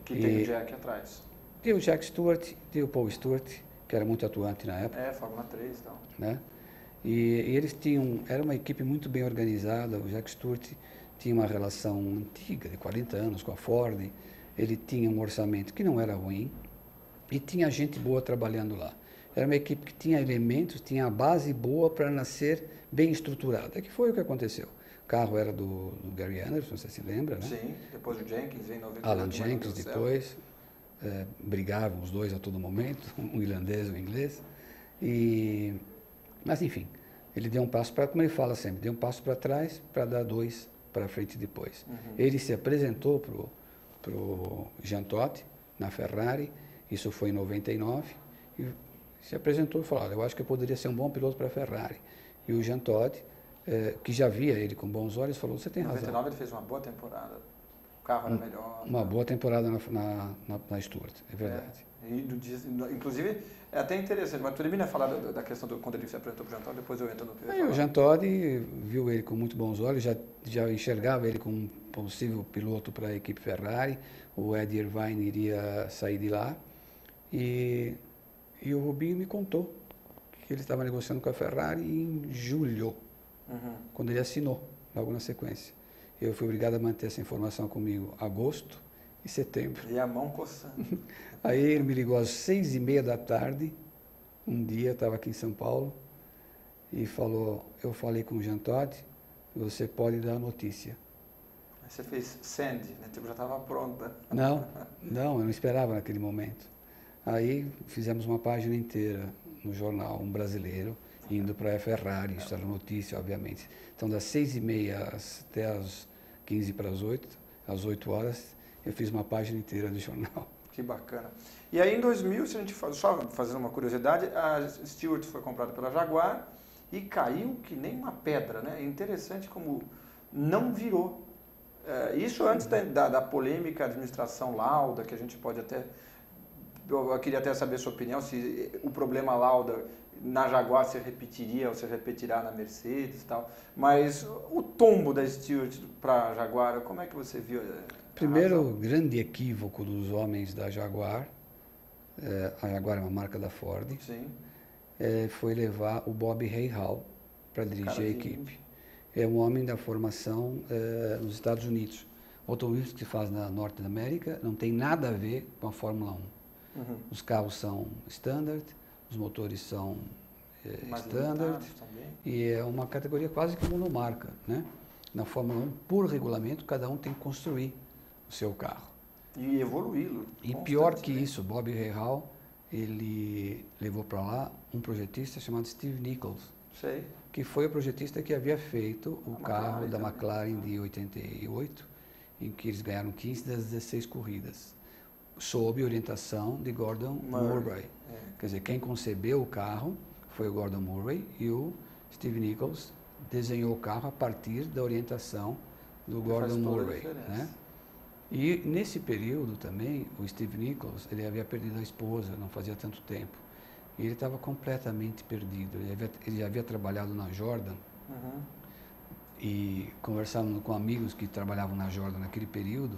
Que tem o Jack atrás. Tem o Jack Stewart, tem o Paul Stewart, que era muito atuante na época. Fórmula 3 e tal. Né? E eles tinham, era uma equipe muito bem organizada, o Jack Stewart tinha uma relação antiga, de 40 anos, com a Ford, ele tinha um orçamento que não era ruim, e tinha gente boa trabalhando lá. Era uma equipe que tinha elementos, tinha a base boa para nascer bem estruturada, que foi o que aconteceu. O carro era do Gary Anderson, você se lembra, né? Sim, depois o Jenkins em 90. Alan Jenkins depois, brigavam os dois a todo momento, um irlandês e um inglês. Mas enfim, ele deu um passo para, como ele fala sempre, deu um passo para trás para dar dois para frente depois. Ele se apresentou para o Jean Todt na Ferrari, isso foi em 99, e se apresentou e falou, olha, eu acho que eu poderia ser um bom piloto para a Ferrari. E o Jean Todt, que já via ele com bons olhos, falou, você tem razão. Em 99 ele fez uma boa temporada, o carro era melhor. Uma boa temporada na Stuart, é verdade. Inclusive, é até interessante, mas termina a falar da questão quando ele se apresentou para o Jean Todt, depois eu entro no que Aí o Jean Todt viu ele com muito bons olhos, já enxergava ele como um possível piloto para a equipe Ferrari, o Ed Irvine iria sair de lá, e o Rubinho me contou que ele estava negociando com a Ferrari em julho, quando ele assinou, logo na sequência. Eu fui obrigado a manter essa informação comigo agosto e setembro. E a mão coçando. Aí ele me ligou às 6h30 da tarde, um dia, eu estava aqui em São Paulo, e falou, eu falei com o Jean Todt, você pode dar a notícia. Aí você fez send, né? Tipo, já estava pronta. Não, eu não esperava naquele momento. Aí fizemos uma página inteira no jornal, um brasileiro, indo para a Ferrari, isso era notícia, obviamente. Então, das 6h30 até as 7:45, às 8 horas, eu fiz uma página inteira do jornal. Que bacana. E aí, em 2000, se a gente só fazendo uma curiosidade, a Stewart foi comprada pela Jaguar e caiu que nem uma pedra, né? É interessante como não virou. Isso antes da polêmica administração Lauda, que a gente pode até... Eu queria até saber a sua opinião, se o problema Lauda na Jaguar se repetiria ou se repetirá na Mercedes e tal. Mas o tombo da Stewart para a Jaguar, como é que você viu? Primeiro grande equívoco dos homens da Jaguar, a Jaguar é uma marca da Ford, Sim. Foi levar o Bob Rahal para dirigir a equipe. É um homem da formação nos Estados Unidos. Automobilismo que se faz na Norte da América não tem nada a ver com a Fórmula 1. Os carros são standard, os motores são standard, e é uma categoria quase que monomarca, né? Na Fórmula 1, por regulamento, cada um tem que construir o seu carro. E evoluí-lo. E pior que isso, Bob Rahal, ele levou para lá um projetista chamado Steve Nichols, que foi o projetista que havia feito o carro da McLaren de 88, em que eles ganharam 15 das 16 corridas, sob orientação de Gordon Murray. Quer dizer, quem concebeu o carro foi o Gordon Murray e o Steve Nichols desenhou o carro a partir da orientação do Gordon Murray, né? E nesse período também, o Steve Nichols, ele havia perdido a esposa, não fazia tanto tempo. E ele estava completamente perdido. Ele já havia trabalhado na Jordan E conversando com amigos que trabalhavam na Jordan naquele período,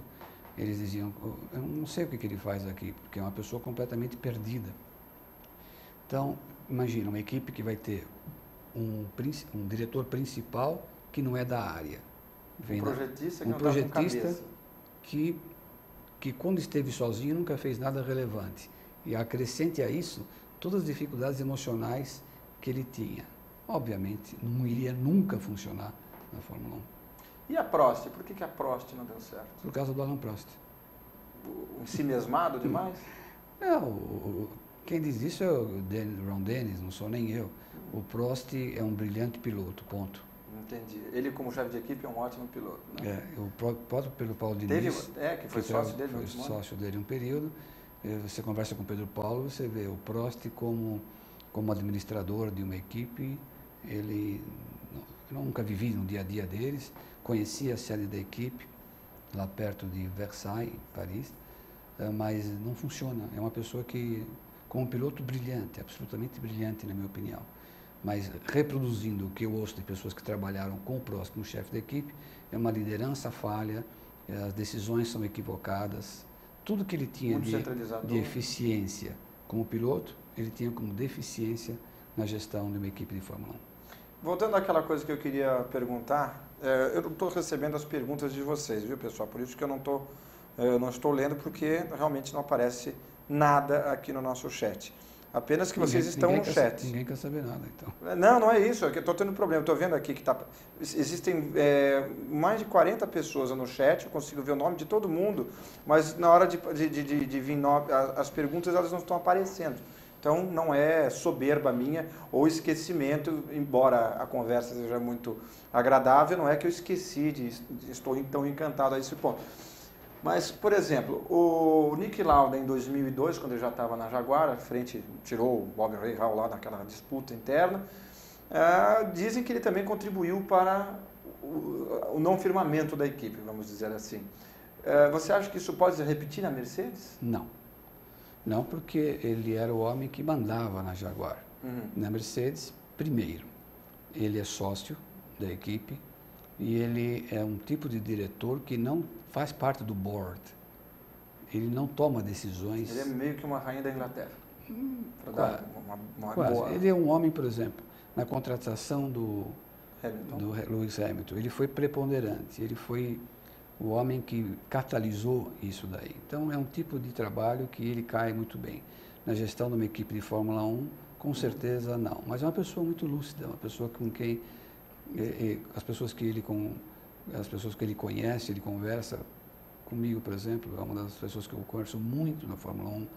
eles diziam, eu não sei o que ele faz aqui, porque é uma pessoa completamente perdida. Então, imagina, uma equipe que vai ter um diretor principal que não é da área. Um projetista que um não está com projetista cabeça. que quando esteve sozinho nunca fez nada relevante. E acrescente a isso todas as dificuldades emocionais que ele tinha. Obviamente, não iria nunca funcionar na Fórmula 1. E a Prost? Por que a Prost não deu certo? Por causa do Alain Prost. O ensimesmado demais? Não, quem diz isso é o Ron Dennis, não sou nem eu. O Prost é um brilhante piloto, ponto. Entendi. Ele, como chefe de equipe, é um ótimo piloto. Né? O próprio pelo Paulo Diniz, que foi sócio dele. Foi sócio dele um período. Você conversa com o Pedro Paulo, você vê o Prost como administrador de uma equipe, ele nunca vivi no dia a dia deles, conhecia a sede da equipe, lá perto de Versailles, Paris, mas não funciona. É uma pessoa que, como piloto, brilhante, absolutamente brilhante, na minha opinião. Mas reproduzindo o que eu ouço de pessoas que trabalharam com o Prost como chefe da equipe, é uma liderança falha, as decisões são equivocadas, tudo que ele tinha de eficiência como piloto, ele tinha como deficiência na gestão de uma equipe de Fórmula 1. Voltando àquela coisa que eu queria perguntar, eu não estou recebendo as perguntas de vocês, viu, pessoal? Por isso que eu não estou lendo, porque realmente não aparece nada aqui no nosso chat. Apenas que vocês estão no chat. Ninguém quer saber nada, então. Não é isso, é que eu estou tendo problema. Estou vendo aqui que existem mais de 40 pessoas no chat, eu consigo ver o nome de todo mundo, mas na hora de vir as perguntas, elas não estão aparecendo. Então, não é soberba minha ou esquecimento, embora a conversa seja muito agradável, não é que eu esqueci, estou tão encantado a esse ponto. Mas, por exemplo, o Niki Lauda, em 2002, quando ele já estava na Jaguar, tirou o Bob Rahal lá naquela disputa interna, dizem que ele também contribuiu para o não firmamento da equipe, vamos dizer assim. Você acha que isso pode se repetir na Mercedes? Não. Não, porque ele era o homem que mandava na Jaguar. Na Mercedes, primeiro, ele é sócio da equipe e ele é um tipo de diretor que não faz parte do board. Ele não toma decisões. Ele é meio que uma rainha da Inglaterra. Quase. Boa... Ele é um homem, por exemplo, na contratação do Lewis Hamilton, ele foi preponderante, ele foi o homem que catalisou isso daí. Então, é um tipo de trabalho que ele cai muito bem. Na gestão de uma equipe de Fórmula 1, com certeza não. Mas é uma pessoa muito lúcida, uma pessoa com quem as pessoas que ele conhece, ele conversa comigo, por exemplo, é uma das pessoas que eu converso muito na Fórmula 1,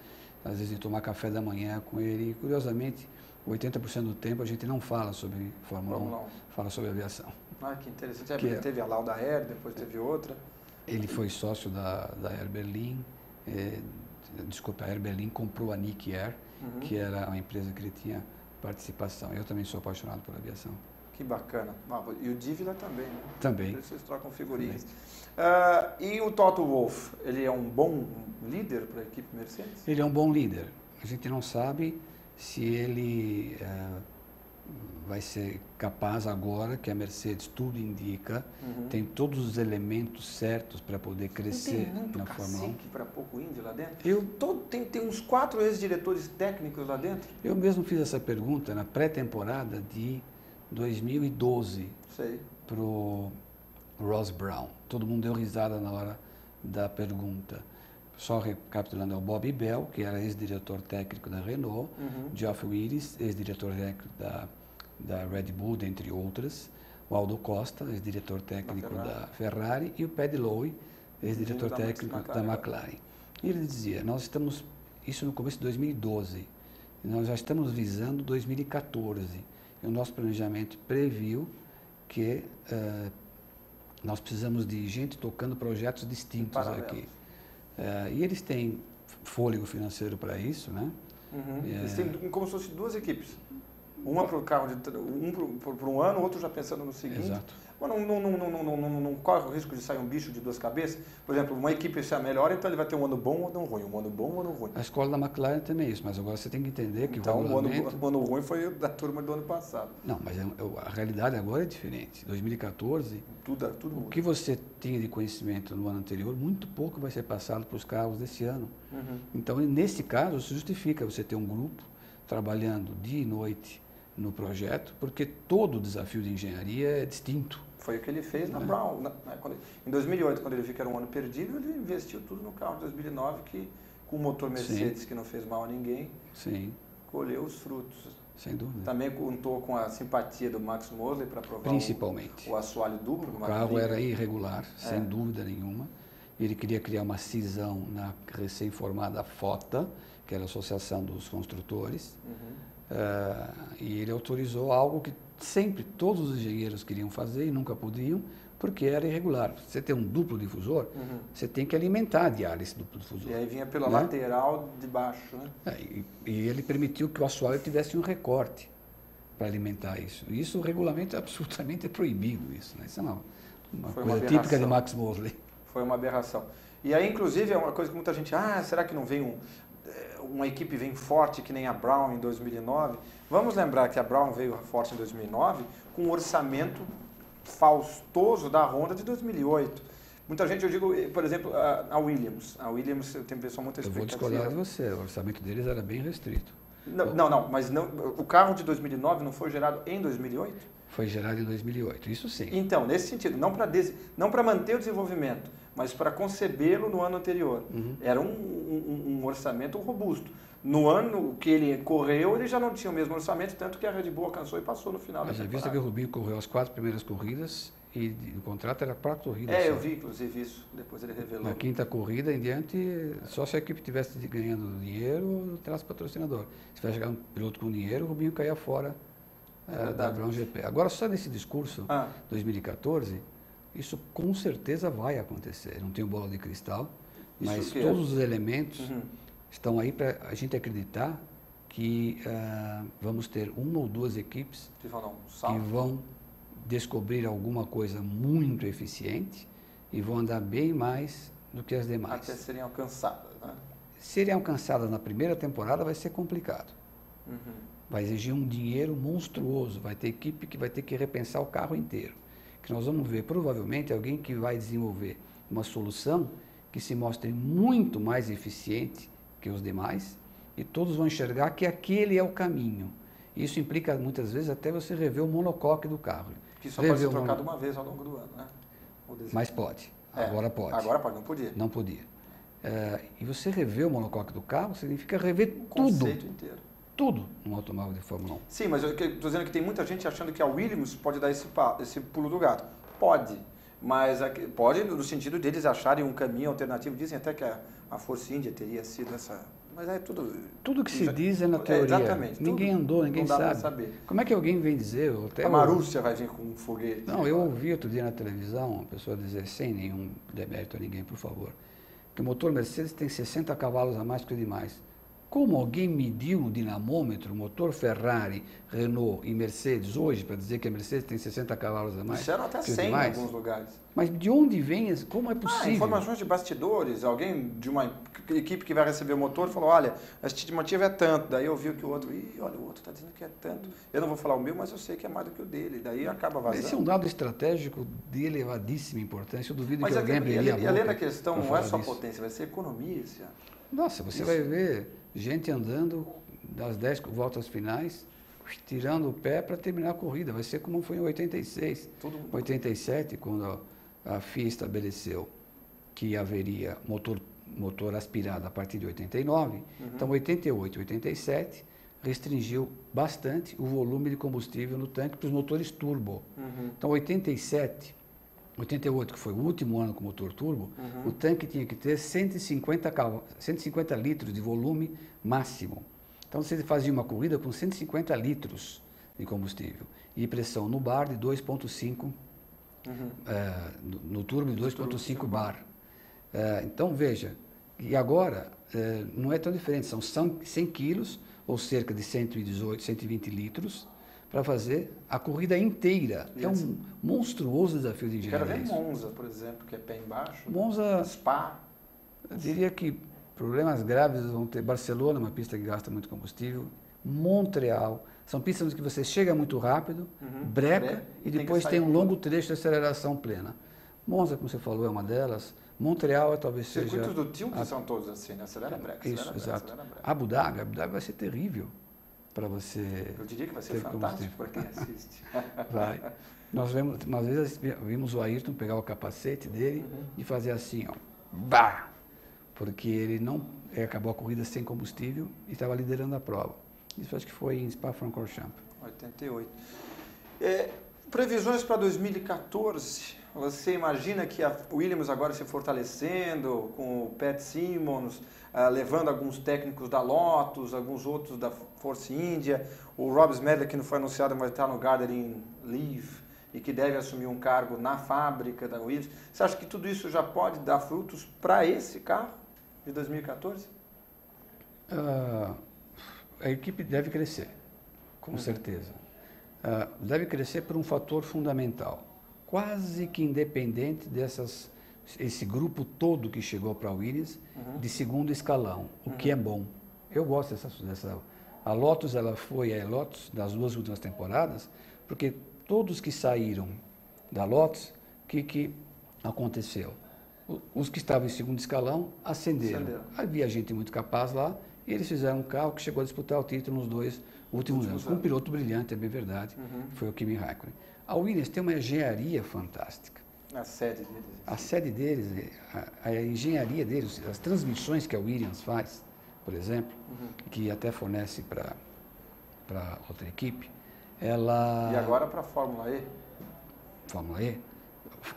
às vezes de tomar café da manhã com ele. E, curiosamente, 80% do tempo a gente não fala sobre Fórmula 1, fala sobre aviação. Ah, que interessante. Teve a Lauda Air, depois teve outra. Ele foi sócio da Air Berlin. A Air Berlin comprou a Niki Air, que era uma empresa que ele tinha participação. Eu também sou apaixonado por aviação. Que bacana. E o Dívila também, né? Também. Vocês trocam figurinhas. E o Toto Wolff, ele é um bom líder para a equipe Mercedes? Ele é um bom líder. A gente não sabe se ele vai ser capaz agora, que a Mercedes tudo indica, tem todos os elementos certos para poder crescer na Fórmula 1. Para pouco índio lá dentro? Tem uns 4 ex-diretores técnicos lá dentro? Eu mesmo fiz essa pergunta na pré-temporada de 2012 para o Ross Brown. Todo mundo deu risada na hora da pergunta. Só recapitulando, é o Bob Bell, que era ex-diretor técnico da Renault, Geoff Willis, ex-diretor técnico da Red Bull, dentre outras, o Aldo Costa, ex-diretor técnico da Ferrari, e o Paddy Lowe, ex-diretor técnico da McLaren. E ele dizia, nós estamos, isso no começo de 2012, nós já estamos visando 2014, e o nosso planejamento previu que nós precisamos de gente tocando projetos distintos aqui. E eles têm fôlego financeiro para isso, né? Eles têm como se fossem 2 equipes. Uma para o carro, por um ano, outro já pensando no seguinte. Exato. Mas não corre o risco de sair um bicho de duas cabeças? Por exemplo, uma equipe se é melhor, então ele vai ter um ano bom ou um ano ruim. Um ano bom ou um ano ruim. A escola da McLaren também é isso, mas agora você tem que entender que então, o regulamento... o ano ruim foi da turma do ano passado. Não, mas a realidade agora é diferente. 2014, Tudo o que você tinha de conhecimento no ano anterior, muito pouco vai ser passado para os carros desse ano. Uhum. Então, nesse caso, se justifica você ter um grupo trabalhando dia e noite no projeto, porque todo o desafio de engenharia é distinto. Foi o que ele fez na Brown. Em 2008, quando ele viu que era um ano perdido, ele investiu tudo no carro de 2009, que com o motor Mercedes, Sim. que não fez mal a ninguém, Sim, colheu os frutos. sem dúvida. Também contou com a simpatia do Max Mosley para provar Principalmente. o assoalho duplo. O carro era irregular, sem dúvida nenhuma. Ele queria criar uma cisão na recém-formada FOTA, que era a Associação dos Construtores, e ele autorizou algo que sempre todos os engenheiros queriam fazer e nunca podiam, porque era irregular. Você tem um duplo difusor, você tem que alimentar a diária esse duplo difusor. E aí vinha pela lateral de baixo, né? E ele permitiu que o assoalho tivesse um recorte para alimentar isso. E isso, o regulamento, absolutamente é proibido isso. Né? Isso é uma coisa típica de Max Mosley. Foi uma aberração. E aí, inclusive, é uma coisa que muita gente... será que não vem uma equipe vem forte que nem a Brown em 2009? Vamos lembrar que a Brown veio forte em 2009 com um orçamento faustoso da Honda de 2008. Muita gente, eu digo, por exemplo, a Williams. A Williams tem pessoal muita expectativa. Eu vou discordar de você, o orçamento deles era bem restrito. Mas o carro de 2009 não foi gerado em 2008? Foi gerado em 2008, isso sim. Então, nesse sentido, não para manter o desenvolvimento, mas para concebê-lo no ano anterior. Era um orçamento robusto. No ano que ele correu, ele já não tinha o mesmo orçamento, tanto que a Red Bull alcançou e passou no final da temporada. Mas a vista que o Rubinho correu as 4 primeiras corridas e o contrato era 4 corridas. Eu vi inclusive isso, depois ele revelou. Na quinta corrida em diante, só se a equipe estivesse ganhando dinheiro, traz patrocinador. Se vai chegar um piloto com dinheiro, o Rubinho caía fora da Brown GP. Agora, só nesse discurso, 2014, isso com certeza vai acontecer. Não tenho bola de cristal, mas todos os elementos estão aí para a gente acreditar que vamos ter uma ou duas equipes que vão descobrir alguma coisa muito eficiente e vão andar bem mais do que as demais. Até serem alcançadas, né? Serem alcançadas na primeira temporada vai ser complicado. Vai exigir um dinheiro monstruoso, vai ter equipe que vai ter que repensar o carro inteiro. Que nós vamos ver provavelmente alguém que vai desenvolver uma solução que se mostre muito mais eficiente que os demais e todos vão enxergar que aquele é o caminho. Isso implica muitas vezes até você rever o monocoque do carro. Que só pode ser trocado uma vez ao longo do ano, né? Mas pode. Agora pode. Agora pode, não podia. Não podia. E você rever o monocoque do carro significa rever o conceito inteiro. Tudo no automóvel de Fórmula 1. Sim, mas eu estou dizendo que tem muita gente achando que a Williams pode dar esse pulo do gato. Pode. Mas pode no sentido deles acharem um caminho alternativo. Dizem até que a Force India teria sido essa... Mas é tudo... Tudo que se diz é na teoria. Exatamente. Ninguém andou, ninguém sabe. Não dá sabe. para saber. Como é que alguém vem dizer... A Marúcia vai vir com um foguete. Não, eu ouvi outro dia na televisão uma pessoa dizer, sem nenhum demérito a ninguém, por favor, que o motor Mercedes tem 60 cavalos a mais que o demais. Como alguém mediu no dinamômetro o motor Ferrari, Renault e Mercedes hoje para dizer que a Mercedes tem 60 cavalos a mais? Disseram até 100 em alguns lugares. Mas de onde vem? Como é possível? Informações de bastidores. Alguém de uma equipe que vai receber o motor falou, olha, a estimativa é tanto. Daí eu vi que o outro, olha, o outro está dizendo que é tanto. Eu não vou falar o meu, mas eu sei que é mais do que o dele. Daí acaba vazando. Esse é um dado estratégico de elevadíssima importância. Eu duvido que alguém abriria a boca. E além da questão, não é só potência, vai ser economia. Nossa, você vai ver gente andando das 10 voltas finais, tirando o pé para terminar a corrida. Vai ser como foi em 86, 87, quando a FIA estabeleceu que haveria motor aspirado a partir de 89. Então, 88, 87, restringiu bastante o volume de combustível no tanque para os motores turbo. Então, 87, 88, que foi o último ano com motor turbo, o tanque tinha que ter 150 litros de volume máximo. Então, você fazia uma corrida com 150 litros de combustível e pressão no bar de 2,5, no turbo de 2,5 bar. Então, veja, e agora não é tão diferente, são 100 quilos, ou cerca de 118, 120 litros, para fazer a corrida inteira. É um monstruoso desafio de engenharia. Quero ver Monza, por exemplo, que é pé embaixo. Monza, Spa. eu diria que problemas graves vão ter. Barcelona, uma pista que gasta muito combustível. Montreal, são pistas que você chega muito rápido, breca e depois tem um longo trecho de aceleração plena. Monza, como você falou, é uma delas. Montreal talvez seja... Circuitos do Tilt são todos assim, né? Acelera, breca, Isso, acelera, exato. breca, acelera, breca. Abu Dhabi vai ser terrível para você... Eu diria que vai ser fantástico para quem assiste. Vai. Nós vemos, uma vez vimos o Ayrton pegar o capacete dele e fazer assim, ó, bah! Porque ele acabou a corrida sem combustível e estava liderando a prova. Isso acho que foi em Spa-Francorchamps. 88. Previsões para 2014. Você imagina que a Williams agora se fortalecendo, com o Pat Simmons, levando alguns técnicos da Lotus, alguns outros da Force India, o Rob Smedley, que não foi anunciado, mas está no Gardening Leave e que deve assumir um cargo na fábrica da Williams. Você acha que tudo isso já pode dar frutos para esse carro de 2014? A equipe deve crescer, com certeza. Deve crescer por um fator fundamental. Quase que independente esse grupo todo que chegou para a Williams, de segundo escalão, o que é bom. Eu gosto dessa... A Lotus, ela foi a Lotus das 2 últimas temporadas, porque todos que saíram da Lotus, o que aconteceu? Os que estavam em segundo escalão ascenderam. Havia gente muito capaz lá, e eles fizeram um carro que chegou a disputar o título nos 2 últimos anos. Com um piloto brilhante, é bem verdade, foi o Kimi Raikkonen. A Williams tem uma engenharia fantástica. A sede deles. A sede deles, a engenharia deles, as transmissões que a Williams faz, por exemplo, que até fornece para outra equipe, ela... E agora para a Fórmula E? Fórmula E?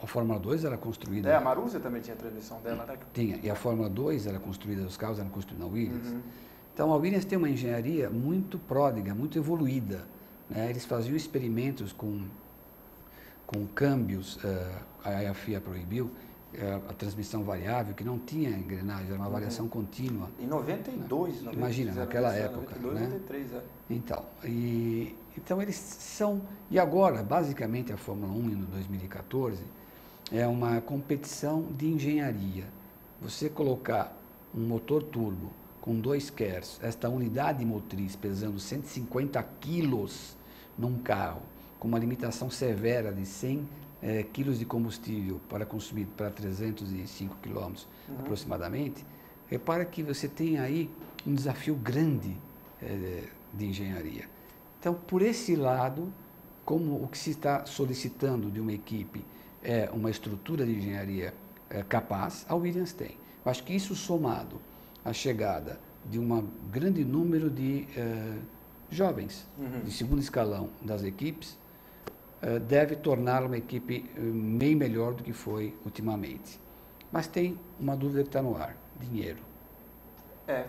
A Fórmula 2 era construída... a Marussia também tinha transmissão dela, né? Tinha, e a Fórmula 2 era construída, os carros eram construídos na Williams. Então a Williams tem uma engenharia muito pródiga, muito evoluída, né? Eles faziam experimentos com câmbios, a FIA proibiu, a transmissão variável, que não tinha engrenagem, era uma variação contínua. Em 92, né? Imagina, naquela época. 92, né? 93, Então eles são... E agora, basicamente, a Fórmula 1 em 2014 é uma competição de engenharia. Você colocar um motor turbo com 2 KERS, esta unidade motriz pesando 150 quilos num carro, com uma limitação severa de 100 quilos de combustível para consumir para 305 quilômetros aproximadamente, repara que você tem aí um desafio grande de engenharia. Então, por esse lado, como o que se está solicitando de uma equipe é uma estrutura de engenharia capaz, a Williams tem. Eu acho que isso somado à chegada de um grande número de jovens de segundo escalão das equipes, deve torná-la uma equipe bem melhor do que foi ultimamente. Mas tem uma dúvida que está no ar: dinheiro.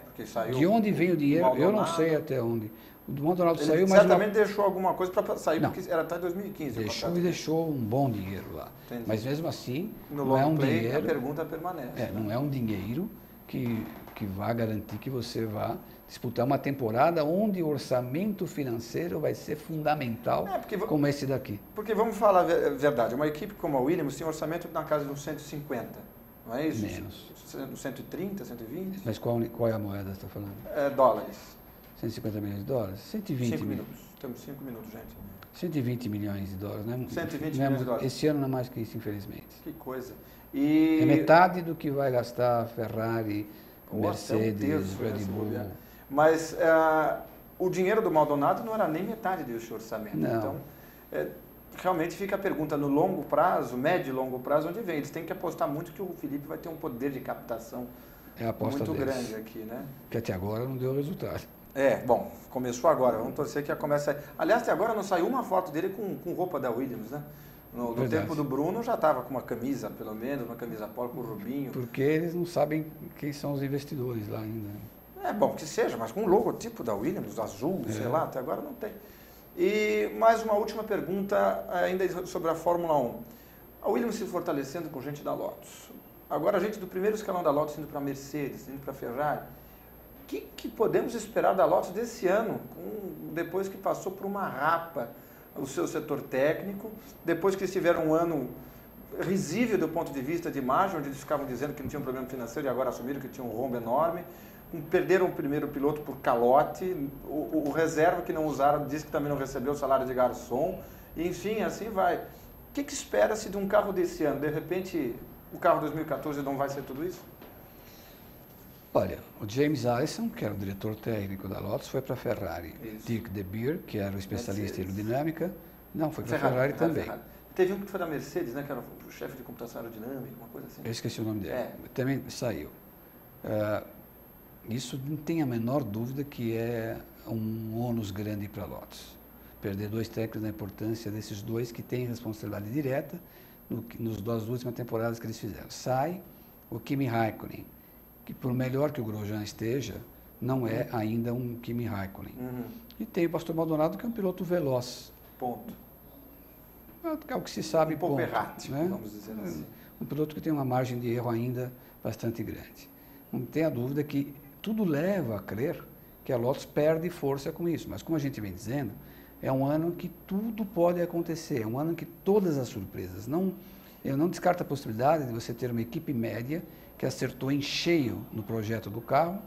Porque saiu... De onde vem o dinheiro? Eu não sei até onde. O Maldonado saiu, mas... certamente deixou alguma coisa para sair, não, porque era até 2015. Deixou um bom dinheiro lá. Entendi. Mas mesmo assim, no não é um play, dinheiro... A pergunta permanece. Não é um dinheiro que vai garantir que você vá disputar uma temporada onde o orçamento financeiro vai ser fundamental, como esse daqui. Porque vamos falar a verdade, uma equipe como a Williams tem um orçamento na casa de uns 150, não é isso? Menos. 130, 120? Mas qual é a moeda que você está falando? Dólares. 150 milhões de dólares? 120 5 minutos. Temos 5 minutos, gente. 120 milhões de dólares, né? 120 milhões de dólares. Esse ano não é mais que isso, infelizmente. Que coisa. É metade do que vai gastar a Ferrari, Mercedes, Red Bull. Mas o dinheiro do Maldonado não era nem metade desse orçamento. Não. Então, realmente fica a pergunta, no longo prazo, médio e longo prazo, onde vem? Eles têm que apostar muito que o Felipe vai ter um poder de captação muito grande aqui, né? Que até agora não deu resultado. Bom, começou agora, vamos torcer que comece a... Aliás, até agora não saiu uma foto dele com roupa da Williams, né? No tempo do Bruno já estava com uma camisa, pelo menos, uma camisa polo com o Rubinho. Porque eles não sabem quem são os investidores lá ainda. Bom, que seja, mas com o logotipo da Williams, azul, sei lá, até agora não tem. E mais uma última pergunta ainda sobre a Fórmula 1. A Williams se fortalecendo com gente da Lotus. Agora a gente do primeiro escalão da Lotus indo para a Mercedes, indo para a Ferrari. que podemos esperar da Lotus desse ano, depois que passou por uma rapa o seu setor técnico, depois que eles tiveram um ano risível do ponto de vista de margem, onde eles ficavam dizendo que não tinha um problema financeiro e agora assumiram que tinha um rombo enorme, perderam o primeiro piloto por calote, o reserva que não usaram disse que também não recebeu o salário de garçom, e, enfim, assim vai. O que espera-se de um carro desse ano? De repente, o carro 2014 não vai ser tudo isso? Olha, o James Allison, que era o diretor técnico da Lotus, foi para a Ferrari. Isso. Dick De Beer, que era o especialista em aerodinâmica, não, foi para a Ferrari também. Ferrari. Teve um que foi da Mercedes, né, que era o chefe de computação aerodinâmica, uma coisa assim. Eu esqueci o nome dele. Também saiu. Isso não tem a menor dúvida que é um ônus grande para a Lotus. Perder 2 técnicos na importância desses 2 que têm responsabilidade direta nas 2 últimas temporadas que eles fizeram. Sai o Kimi Raikkonen, que por melhor que o Grosjean esteja, não é ainda um Kimi Raikkonen. E tem o Pastor Maldonado, que é um piloto veloz. Ponto. É o que se sabe, um pouco ponto, errático, né? Vamos dizer assim. Um piloto que tem uma margem de erro ainda bastante grande. Não tenha dúvida que tudo leva a crer que a Lotus perde força com isso. Mas como a gente vem dizendo, é um ano que tudo pode acontecer. É um ano que todas as surpresas. Eu não descarto a possibilidade de você ter uma equipe média que acertou em cheio no projeto do carro,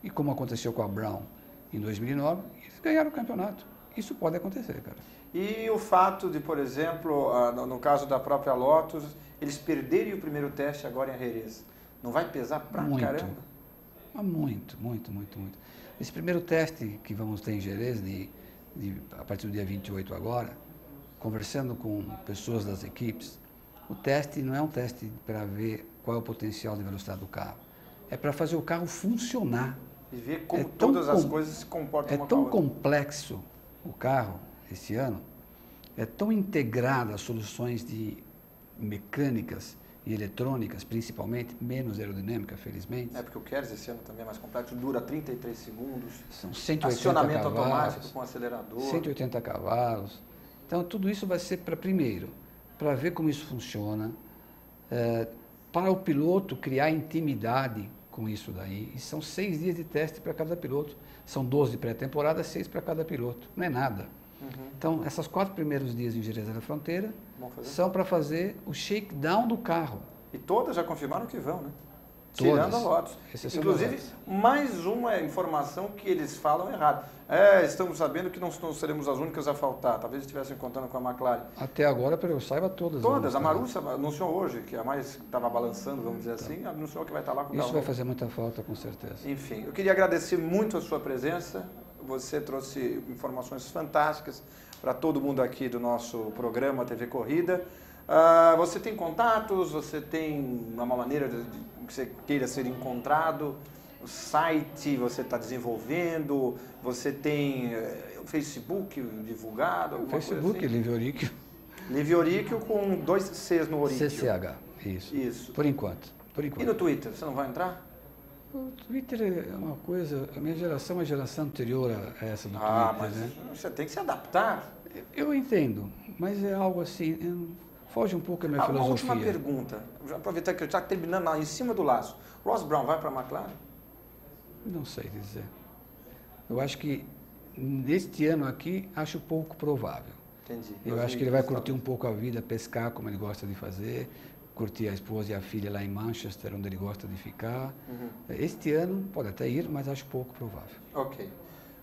e como aconteceu com a Brown em 2009, eles ganharam o campeonato. Isso pode acontecer, cara. E o fato de, por exemplo, no caso da própria Lotus, eles perderem o primeiro teste agora em Jerez, não vai pesar pra caramba? Muito. Esse primeiro teste que vamos ter em Jerez, a partir do dia 28 agora, conversando com pessoas das equipes, o teste não é um teste para ver qual é o potencial de velocidade do carro. É para fazer o carro funcionar. E ver como todas as coisas se comportam uma com a outra. É tão complexo o carro esse ano, é tão integrado às soluções de mecânicas e eletrônicas, principalmente, menos aerodinâmica, felizmente. É porque o Keres esse ano também é mais complexo, dura 33 segundos. São 180 acionamento cavalos, automático com acelerador. 180 cavalos. Então, tudo isso vai ser para ver como isso funciona, para o piloto criar intimidade com isso daí. E são 6 dias de teste para cada piloto. São 12 de pré-temporada, 6 para cada piloto. Não é nada. Então, esses 4 primeiros dias em Jerez da Fronteira são para fazer o shakedown do carro. E todas já confirmaram que vão, né? Todas. Tirando a Lotus. Inclusive, mais uma informação que eles falam errado. Estamos sabendo que não seremos as únicas a faltar. Talvez estivessem contando com a McLaren. Até agora, para eu saiba, todas. Todas. A Marussia anunciou hoje, que é a mais que estava balançando, vamos dizer assim, anunciou que vai estar lá com o carro. Isso vai fazer muita falta, com certeza. Enfim, eu queria agradecer muito a sua presença. Você trouxe informações fantásticas para todo mundo aqui do nosso programa TV Corrida. Você tem contatos? Você tem uma maneira que você queira ser encontrado? O site você está desenvolvendo? Você tem o Facebook divulgado? Facebook, assim? Livio Oríquio. Livio Oríquio com 2 Cs no Oríquio. CCH, isso. Por enquanto. E no Twitter, você não vai entrar? O Twitter é uma coisa, a minha geração é uma geração anterior a essa do Twitter, mas né? Você tem que se adaptar. Eu entendo, mas é algo assim, foge um pouco da minha filosofia. Uma última pergunta, já aproveitar que eu está terminando lá em cima do laço. Ross Brown vai para a McLaren? Não sei dizer. Eu acho que neste ano aqui, acho pouco provável. Entendi. Eu acho que ele vai curtir um pouco a vida, pescar como ele gosta de fazer, curtir a esposa e a filha lá em Manchester, onde ele gosta de ficar. Este ano pode até ir, mas acho pouco provável. Ok.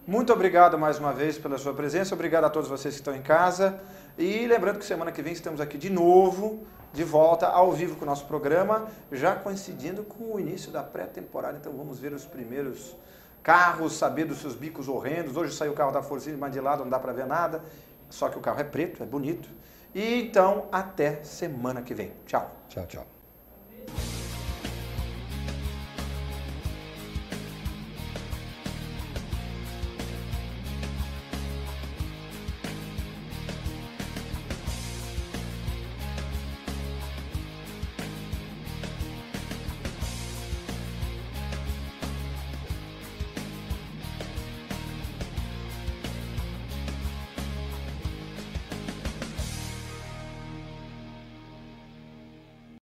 Muito obrigado mais uma vez pela sua presença, obrigado a todos vocês que estão em casa. E lembrando que semana que vem estamos aqui de novo, de volta, ao vivo com o nosso programa, já coincidindo com o início da pré-temporada. Então vamos ver os primeiros carros, saber dos seus bicos horrendos. Hoje saiu o carro da Force India, mas de lado não dá para ver nada, só que o carro é preto, é bonito. E então, até semana que vem. Tchau. Tchau, tchau.